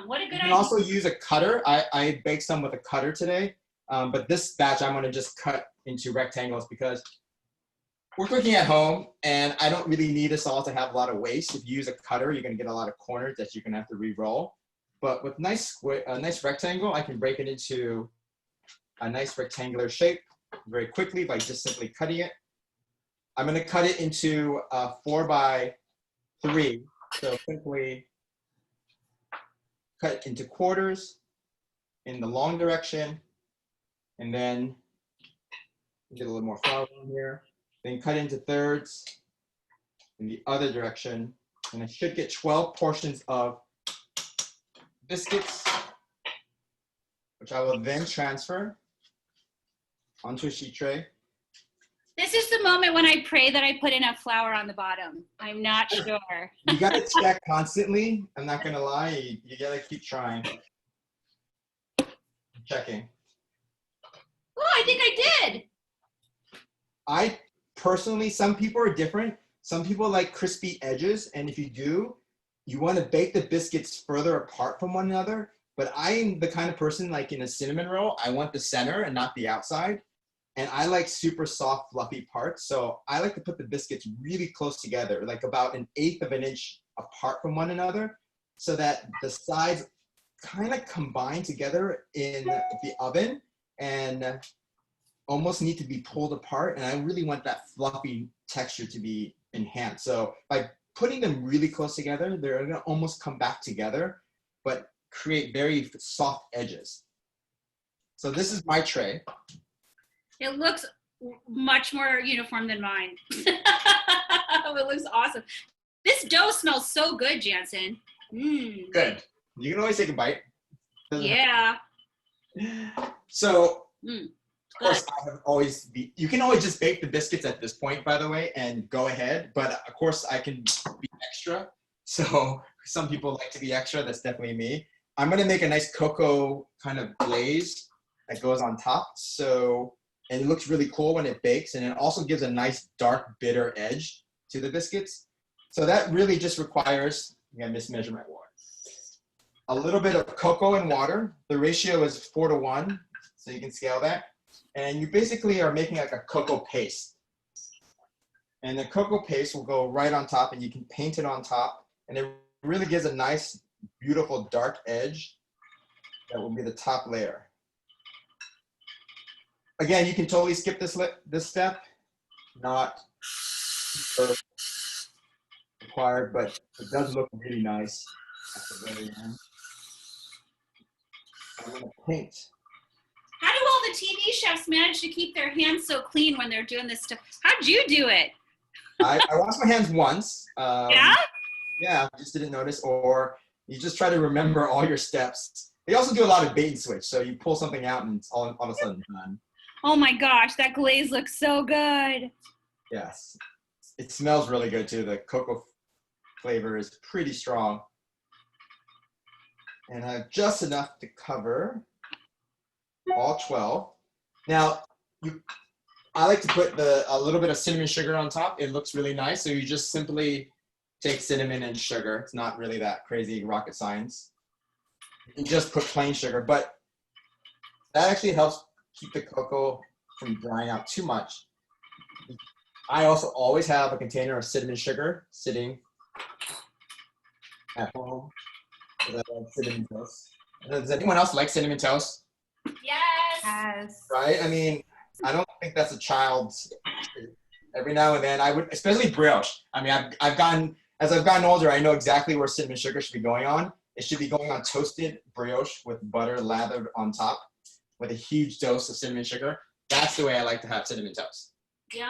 [SPEAKER 1] What a good idea.
[SPEAKER 9] You can also use a cutter. I baked some with a cutter today, but this batch I'm going to just cut into rectangles because we're cooking at home and I don't really need a saw to have a lot of waste. If you use a cutter, you're going to get a lot of corners that you're going to have to re-roll. But with a nice rectangle, I can break it into a nice rectangular shape very quickly by just simply cutting it. I'm going to cut it into 4 by 3. So simply cut into quarters in the long direction, and then get a little more flour in here. Then cut into thirds in the other direction, and I should get 12 portions of biscuits, which I will then transfer onto a sheet tray.
[SPEAKER 1] This is the moment when I pray that I put enough flour on the bottom. I'm not sure.
[SPEAKER 9] You gotta check constantly. I'm not gonna lie, you gotta keep trying. Checking.
[SPEAKER 1] Oh, I think I did.
[SPEAKER 9] I personally, some people are different. Some people like crispy edges, and if you do, you want to bake the biscuits further apart from one another. But I'm the kind of person, like in a cinnamon roll, I want the center and not the outside. And I like super soft, fluffy parts. So I like to put the biscuits really close together, like about 1/8 of an inch apart from one another, so that the sides kind of combine together in the oven and almost need to be pulled apart. And I really want that fluffy texture to be enhanced. So by putting them really close together, they're gonna almost come back together, but create very soft edges. So this is my tray.
[SPEAKER 1] It looks much more uniform than mine. It looks awesome. This dough smells so good, Jansen. Mm.
[SPEAKER 9] Good. You can always take a bite.
[SPEAKER 1] Yeah.
[SPEAKER 9] So,
[SPEAKER 1] Mm.
[SPEAKER 9] of course, I have always you can always just bake the biscuits at this point, by the way, and go ahead. But of course, I can be extra. So some people like to be extra. That's definitely me. I'm gonna make a nice cocoa kind of glaze that goes on top. So, and it looks really cool when it bakes, and it also gives a nice dark bitter edge to the biscuits. So that really just requires, I'm gonna mismeasure my water, a little bit of cocoa and water. The ratio is 4:1, so you can scale that. And you basically are making like a cocoa paste. And the cocoa paste will go right on top, and you can paint it on top. And it really gives a nice, beautiful dark edge that will be the top layer. Again, you can totally skip this step, not required, but it does look really nice at the very end. I'm gonna paint.
[SPEAKER 1] How do all the TV chefs manage to keep their hands so clean when they're doing this stuff? How'd you do it?
[SPEAKER 9] I washed my hands once.
[SPEAKER 1] Yeah?
[SPEAKER 9] Yeah, I just didn't notice. Or you just try to remember all your steps. They also do a lot of bait and switch. So you pull something out and it's all of a sudden done.
[SPEAKER 1] Oh my gosh, that glaze looks so good.
[SPEAKER 9] Yes. It smells really good too. The cocoa flavor is pretty strong. And I have just enough to cover all 12. Now, I like to put a little bit of cinnamon sugar on top. It looks really nice. So you just simply take cinnamon and sugar. It's not really that crazy rocket science. You just put plain sugar, but that actually helps keep the cocoa from drying out too much. I also always have a container of cinnamon sugar sitting at home because I love cinnamon toast. Does anyone else like cinnamon toast?
[SPEAKER 1] Yes.
[SPEAKER 9] Right? I mean, I don't think that's a child's. Every now and then, I would, especially brioche. I mean, as I've gotten older, I know exactly where cinnamon sugar should be going on. It should be going on toasted brioche with butter lathered on top with a huge dose of cinnamon sugar. That's the way I like to have cinnamon toast.
[SPEAKER 1] Yum.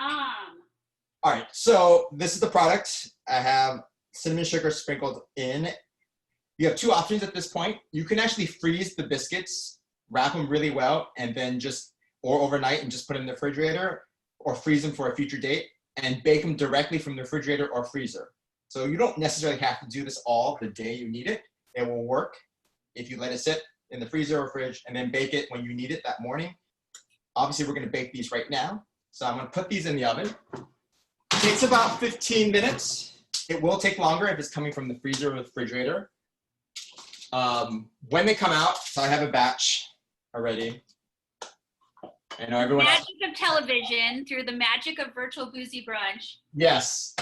[SPEAKER 9] All right, so this is the product. I have cinnamon sugar sprinkled in. You have two options at this point. You can actually freeze the biscuits, wrap them really well, and then or overnight and just put them in the refrigerator, or freeze them for a future date and bake them directly from the refrigerator or freezer. So you don't necessarily have to do this all the day you need it. It will work if you let it sit in the freezer or fridge and then bake it when you need it that morning. Obviously, we're gonna bake these right now. So I'm gonna put these in the oven. It takes about 15 minutes. It will take longer if it's coming from the freezer or the refrigerator. When they come out, so I have a batch already. I know everyone else.
[SPEAKER 1] Magic of television through the magic of virtual boozy brunch.
[SPEAKER 9] Yes.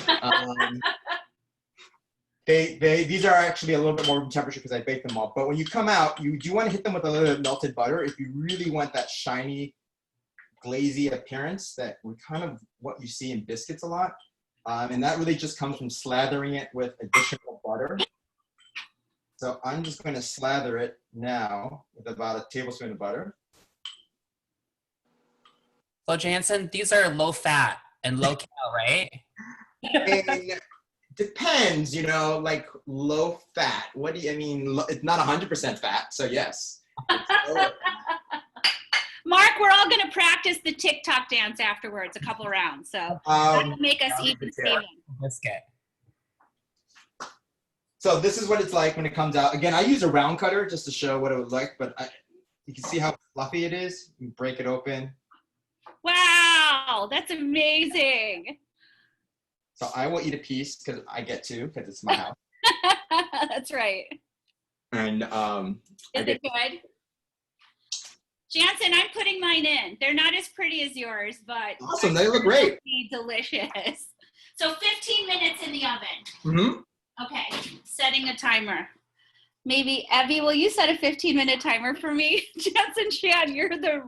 [SPEAKER 9] These are actually a little bit more room temperature because I baked them all. But when you come out, you do want to hit them with a little bit of melted butter if you really want that shiny, glazy appearance that we kind of what you see in biscuits a lot. And that really just comes from slathering it with additional butter. So I'm just going to slather it now with about a tablespoon of butter.
[SPEAKER 10] So Jansen, these are low fat and low cal, right?
[SPEAKER 9] And depends, you know, like low fat. What do you, I mean, it's not 100% fat, so yes.
[SPEAKER 1] Mark, we're all going to practice the TikTok dance afterwards, a couple rounds. So that'll make us even Steven.
[SPEAKER 10] Biscuit.
[SPEAKER 9] So this is what it's like when it comes out. Again, I use a round cutter just to show what it would like, but you can see how fluffy it is. You break it open.
[SPEAKER 1] Wow, that's amazing.
[SPEAKER 9] So I will eat a piece because I get to, because it's my house.
[SPEAKER 1] That's right.
[SPEAKER 9] And
[SPEAKER 1] is it good? Jansen, I'm putting mine in. They're not as pretty as yours, but
[SPEAKER 9] awesome. They look great.
[SPEAKER 1] Delicious. So 15 minutes in the oven.
[SPEAKER 9] Mm-hmm.
[SPEAKER 1] Okay, setting a timer. Maybe, Evie, will you set a 15-minute timer for me? Jansen Chan, you're the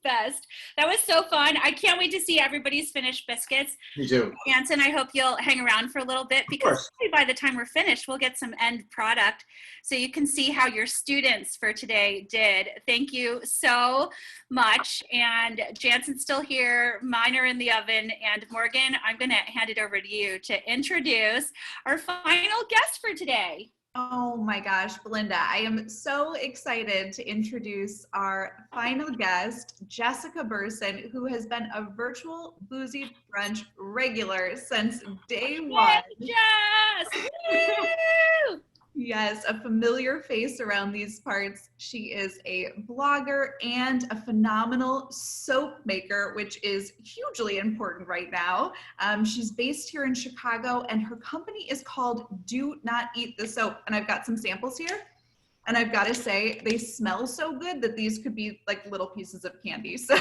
[SPEAKER 1] best. That was so fun. I can't wait to see everybody's finished biscuits.
[SPEAKER 9] Me too.
[SPEAKER 1] Jansen, I hope you'll hang around for a little bit because by the time we're finished, we'll get some end product so you can see how your students for today did. Thank you so much. And Jansen's still here. Mine are in the oven. And Morgan, I'm going to hand it over to you to introduce our final guest for today.
[SPEAKER 7] Oh my gosh, Belinda, I am so excited to introduce our final guest, Jessica Berson, who has been a virtual Boozy Brunch regular since day one.
[SPEAKER 1] Yes! Woo!
[SPEAKER 7] Yes, a familiar face around these parts. She is a blogger and a phenomenal soap maker, which is hugely important right now. She's based here in Chicago, and her company is called Do Not Eat the Soap. And I've got some samples here. And I've got to say, they smell so good that these could be like little pieces of candy. So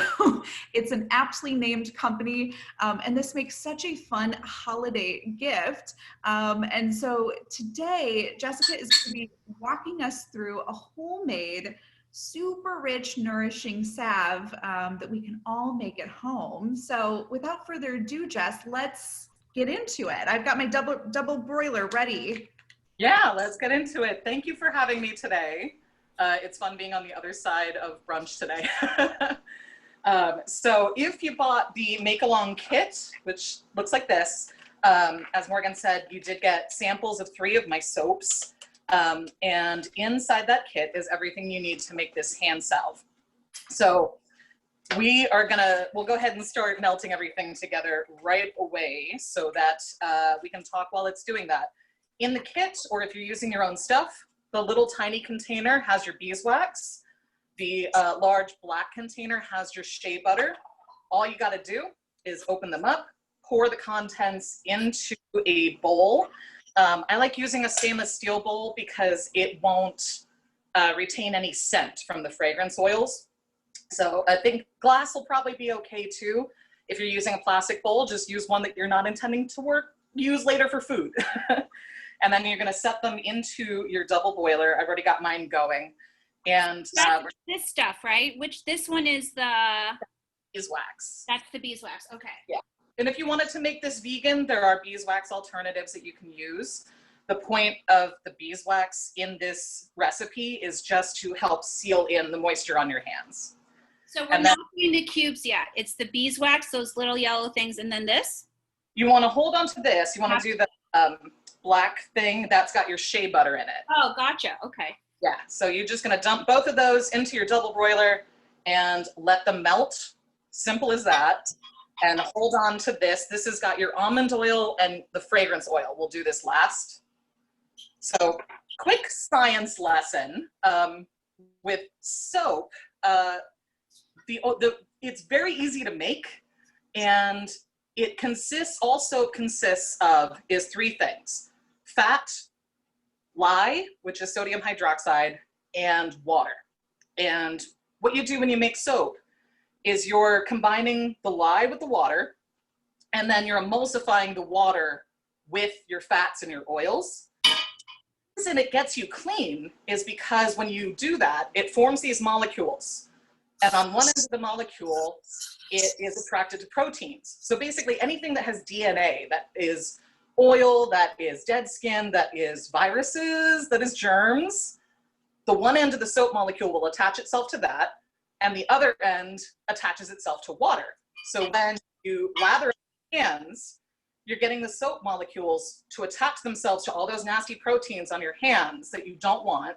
[SPEAKER 7] it's an aptly named company. And this makes such a fun holiday gift. And so today, Jessica is going to be walking us through a homemade, super rich, nourishing salve that we can all make at home. So without further ado, Jess, let's get into it. I've got my double broiler ready.
[SPEAKER 13] Yeah, let's get into it. Thank you for having me today. It's fun being on the other side of brunch today. So if you bought the make-along kit, which looks like this, as Morgan said, you did get samples of 3 of my soaps. And inside that kit is everything you need to make this hand salve. So we'll go ahead and start melting everything together right away so that we can talk while it's doing that. In the kit, or if you're using your own stuff, the little tiny container has your beeswax. The large black container has your shea butter. All you got to do is open them up, pour the contents into a bowl. I like using a stainless steel bowl because it won't retain any scent from the fragrance oils. So I think glass will probably be okay too. If you're using a plastic bowl, just use one that you're not intending to use later for food. And then you're going to set them into your double boiler. I've already got mine going. And
[SPEAKER 1] that's this stuff, right? This one is the
[SPEAKER 13] beeswax.
[SPEAKER 1] That's the beeswax. Okay.
[SPEAKER 13] Yeah. And if you wanted to make this vegan, there are beeswax alternatives that you can use. The point of the beeswax in this recipe is just to help seal in the moisture on your hands.
[SPEAKER 1] So we're not doing the cubes yet. It's the beeswax, those little yellow things, and then this?
[SPEAKER 13] You want to hold on to this. You want to do the black thing that's got your shea butter in it.
[SPEAKER 1] Oh, gotcha. Okay.
[SPEAKER 13] Yeah. So you're just going to dump both of those into your double broiler and let them melt. Simple as that. And hold on to this. This has got your almond oil and the fragrance oil. We'll do this last. So quick science lesson with soap. It's very easy to make, and all soap consists of is 3 things: fat, lye, which is sodium hydroxide, and water. And what you do when you make soap is you're combining the lye with the water, and then you're emulsifying the water with your fats and your oils. The reason it gets you clean is because when you do that, it forms these molecules. And on one end of the molecule, it is attracted to proteins. So basically anything that has DNA that is oil, that is dead skin, that is viruses, that is germs. The one end of the soap molecule will attach itself to that, and the other end attaches itself to water. So when you lather your hands, you're getting the soap molecules to attach themselves to all those nasty proteins on your hands that you don't want.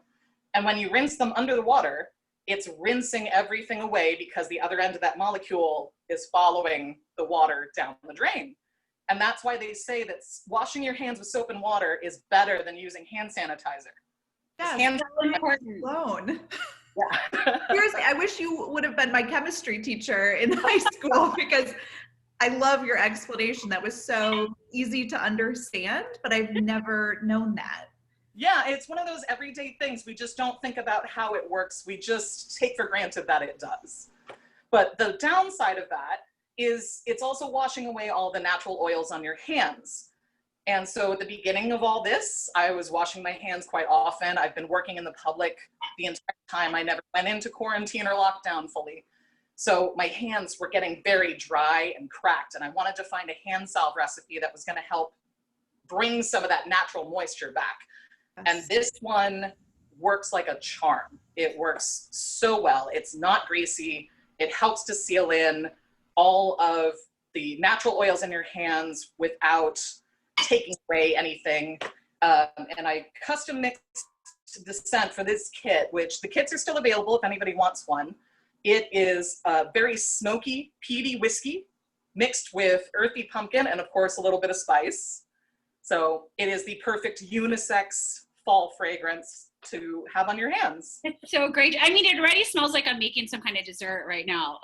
[SPEAKER 13] And when you rinse them under the water, it's rinsing everything away because the other end of that molecule is following the water down the drain. And that's why they say that washing your hands with soap and water is better than using hand sanitizer.
[SPEAKER 7] Yes, so important. Alone.
[SPEAKER 13] Yeah.
[SPEAKER 7] Seriously, I wish you would have been my chemistry teacher in high school because I love your explanation. That was so easy to understand, but I've never known that.
[SPEAKER 13] Yeah, it's one of those everyday things. We just don't think about how it works. We just take for granted that it does. But the downside of that is it's also washing away all the natural oils on your hands. And so at the beginning of all this, I was washing my hands quite often. I've been working in the public the entire time. I never went into quarantine or lockdown fully. So my hands were getting very dry and cracked, and I wanted to find a hand salve recipe that was going to help bring some of that natural moisture back. And this one works like a charm. It works so well. It's not greasy. It helps to seal in all of the natural oils in your hands without taking away anything. And I custom mixed the scent for this kit, which the kits are still available if anybody wants one. It is a very smoky, peaty whiskey mixed with earthy pumpkin and of course a little bit of spice. So it is the perfect unisex fall fragrance to have on your hands.
[SPEAKER 1] It's so great. I mean, it already smells like I'm making some kind of dessert right now.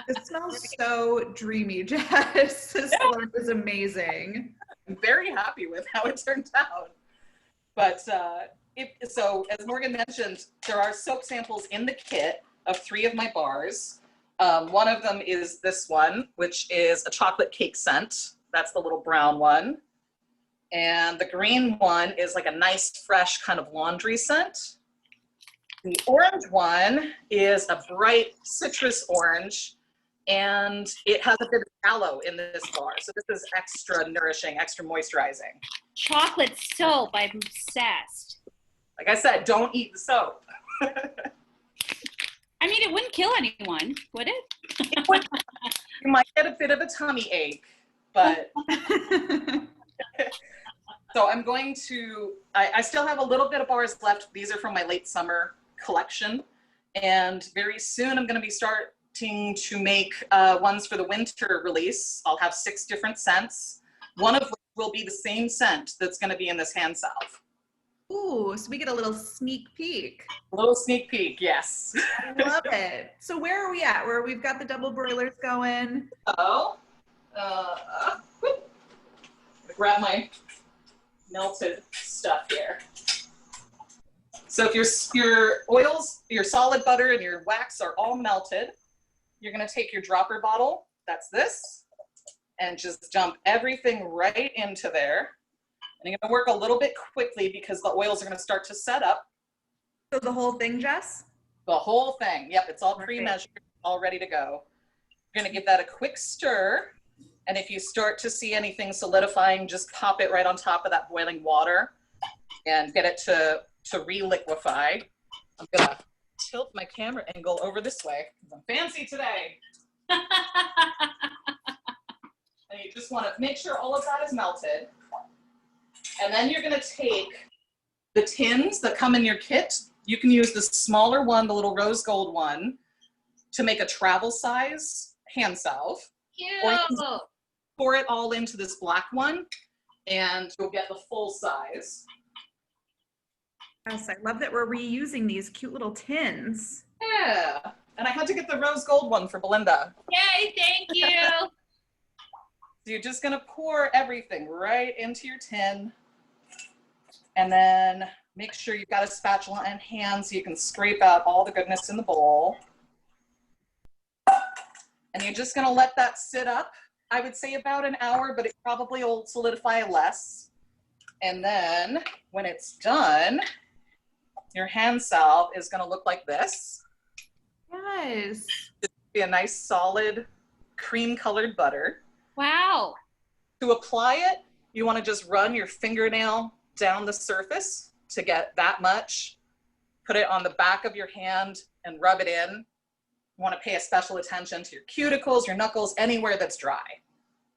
[SPEAKER 7] It smells so dreamy, Jess. This one is amazing.
[SPEAKER 13] I'm very happy with how it turned out. But so as Morgan mentioned, there are soap samples in the kit of 3 of my bars. One of them is this one, which is a chocolate cake scent. That's the little brown one. And the green one is like a nice, fresh kind of laundry scent. The orange one is a bright citrus orange, and it has a bit of aloe in this bar. So this is extra nourishing, extra moisturizing.
[SPEAKER 1] Chocolate soap, I'm obsessed.
[SPEAKER 13] Like I said, don't eat the soap.
[SPEAKER 1] I mean, it wouldn't kill anyone, would it?
[SPEAKER 13] You might get a bit of a tummy ache, but... So I'm going to, I still have a little bit of bars left. These are from my late summer collection. And very soon I'm going to be starting to make ones for the winter release. I'll have 6 different scents. One of which will be the same scent that's going to be in this hand salve.
[SPEAKER 7] Ooh, so we get a little sneak peek.
[SPEAKER 13] A little sneak peek, yes.
[SPEAKER 7] Love it. So where are we at? Where we've got the double broilers going?
[SPEAKER 13] Grab my melted stuff here. So if your oils, your solid butter and your wax are all melted, you're going to take your dropper bottle, that's this, and just dump everything right into there. And you're going to work a little bit quickly because the oils are going to start to set up.
[SPEAKER 7] So the whole thing, Jess?
[SPEAKER 13] The whole thing. Yep, it's all pre-measured, all ready to go. You're going to give that a quick stir. And if you start to see anything solidifying, just pop it right on top of that boiling water and get it to re-liquefy. I'm going to tilt my camera angle over this way because I'm fancy today. And you just want to make sure all of that is melted. And then you're going to take the tins that come in your kit. You can use the smaller one, the little rose gold one, to make a travel size hand salve. Or you can pour it all into this black one and you'll get the full size.
[SPEAKER 7] Yes, I love that we're reusing these cute little tins.
[SPEAKER 13] Yeah, and I had to get the rose gold one for Belinda.
[SPEAKER 1] Yay, thank you.
[SPEAKER 13] So you're just gonna pour everything right into your tin and then make sure you've got a spatula in hand so you can scrape out all the goodness in the bowl. And you're just gonna let that sit up. I would say about an hour, but it probably will solidify less. And then when it's done, your hand salve is gonna look like this.
[SPEAKER 7] Yes.
[SPEAKER 13] It's be a nice solid cream colored butter.
[SPEAKER 1] Wow.
[SPEAKER 13] To apply it, You want to just run your fingernail down the surface to get that much. Put it on the back of your hand and rub it in. You want to pay a special attention to your cuticles, your knuckles, anywhere that's dry.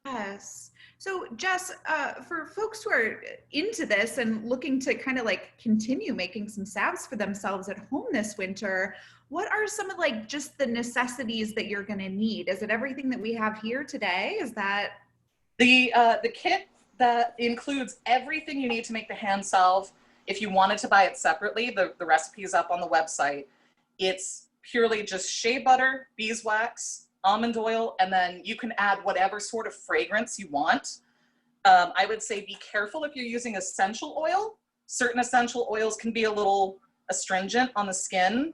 [SPEAKER 7] Yes. So Jess, for folks who are into this and looking to kind of like continue making some salves for themselves at home this winter, what are some of like just the necessities that you're going to need? Is it everything that we have here today? Is that
[SPEAKER 13] the kit that includes everything you need to make the hand salve? If you wanted to buy it separately, the recipe is up on the website. It's purely just shea butter, beeswax, almond oil, and then you can add whatever sort of fragrance you want. I would say be careful if you're using essential oil. Certain essential oils can be a little astringent on the skin.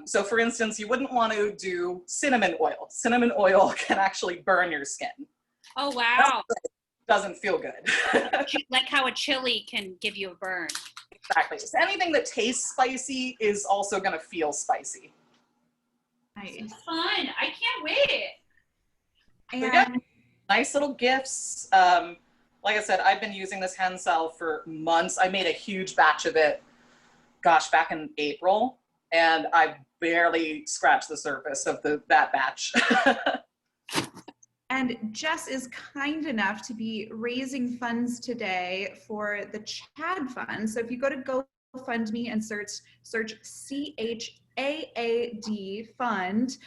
[SPEAKER 13] So for instance, you wouldn't want to do cinnamon oil. Cinnamon oil can actually burn your skin.
[SPEAKER 1] Oh, wow.
[SPEAKER 13] Doesn't feel good.
[SPEAKER 1] Like how a chili can give you a burn.
[SPEAKER 13] Exactly. So anything that tastes spicy is also going to feel spicy.
[SPEAKER 7] nice?
[SPEAKER 1] Fun. I can't wait.
[SPEAKER 7] And
[SPEAKER 13] Nice little gifts. Like I said, I've been using this hand salve for months. I made a huge batch of it, gosh, back in April, and I barely scratched the surface of that batch.
[SPEAKER 7] And Jess is kind enough to be raising funds today for the Chad Fund. So if you go to GoFundMe and search CHAAD Fund,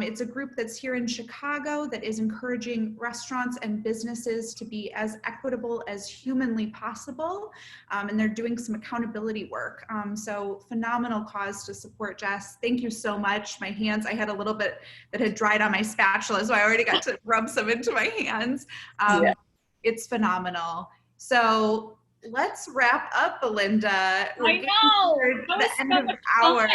[SPEAKER 7] it's a group that's here in Chicago that is encouraging restaurants and businesses to be as equitable as humanly possible. And they're doing some accountability work. So phenomenal cause to support, Jess. Thank you so much. My hands, I had a little bit that had dried on my spatula, so I already got to rub some into my hands.
[SPEAKER 13] Yeah.
[SPEAKER 7] It's phenomenal. So let's wrap up, Belinda.
[SPEAKER 1] I know.
[SPEAKER 7] The end of the hour.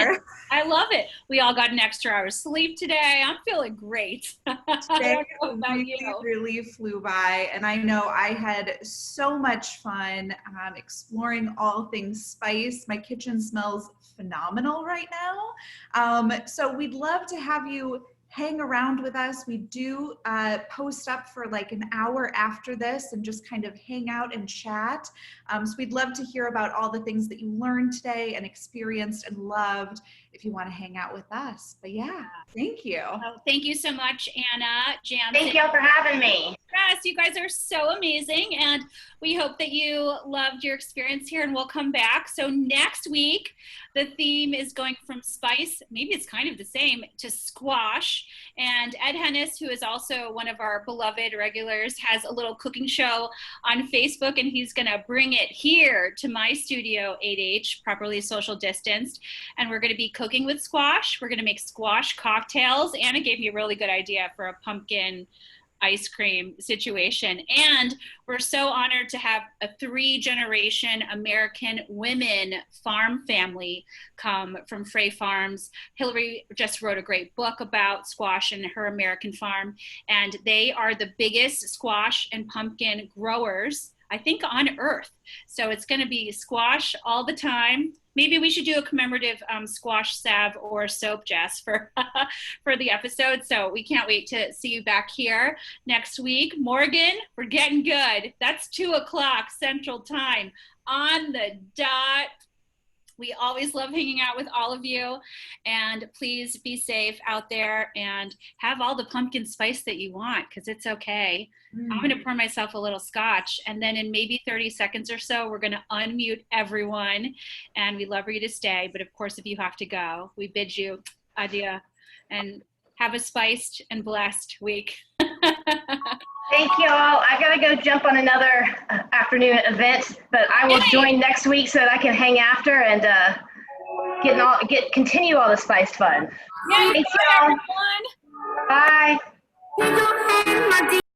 [SPEAKER 1] I love it. We all got an extra hour's sleep today. I'm feeling great. I don't know about you.
[SPEAKER 7] Really flew by, and I know I had so much fun exploring all things spice. My kitchen smells phenomenal right now. So we'd love to have you hang around with us. We do post up for like an hour after this and just kind of hang out and chat. So we'd love to hear about all the things that you learned today and experienced and loved if you want to hang out with us. But yeah, thank you.
[SPEAKER 1] Oh, thank you so much, Anna, Jansen.
[SPEAKER 2] Thank y'all for having me.
[SPEAKER 1] Yes, you guys are so amazing, and we hope that you loved your experience here, and we'll come back. So next week, the theme is going from spice, maybe it's kind of the same, to squash. And Ed Hennis, who is also one of our beloved regulars, has a little cooking show on Facebook, and he's going to bring it here to my studio, 8H, properly social distanced. And we're going to be cooking with squash. We're going to make squash cocktails. Anna gave me a really good idea for a pumpkin ice cream situation. And we're so honored to have a 3-generation American women farm family come from Frey Farms. Hillary just wrote a great book about squash and her American farm, and they are the biggest squash and pumpkin growers, I think, on earth. So it's going to be squash all the time. Maybe we should do a commemorative squash salve or soap, Jess, for for the episode. So we can't wait to see you back here next week. Morgan, we're getting good. That's 2:00 Central Time on the dot. We always love hanging out with all of you, and please be safe out there and have all the pumpkin spice that you want, because it's okay. I'm going to pour myself a little scotch, and then in maybe 30 seconds or so, we're going to unmute everyone, and we'd love for you to stay. But of course, if you have to go, we bid you adieu, and have a spiced and blessed week.
[SPEAKER 2] Thank you all. I gotta go jump on another afternoon event, but I will join next week so that I can hang after and continue all the spiced fun.
[SPEAKER 1] Yay,
[SPEAKER 2] Thanks,
[SPEAKER 1] bye,
[SPEAKER 2] y'all.
[SPEAKER 1] everyone.
[SPEAKER 2] Bye.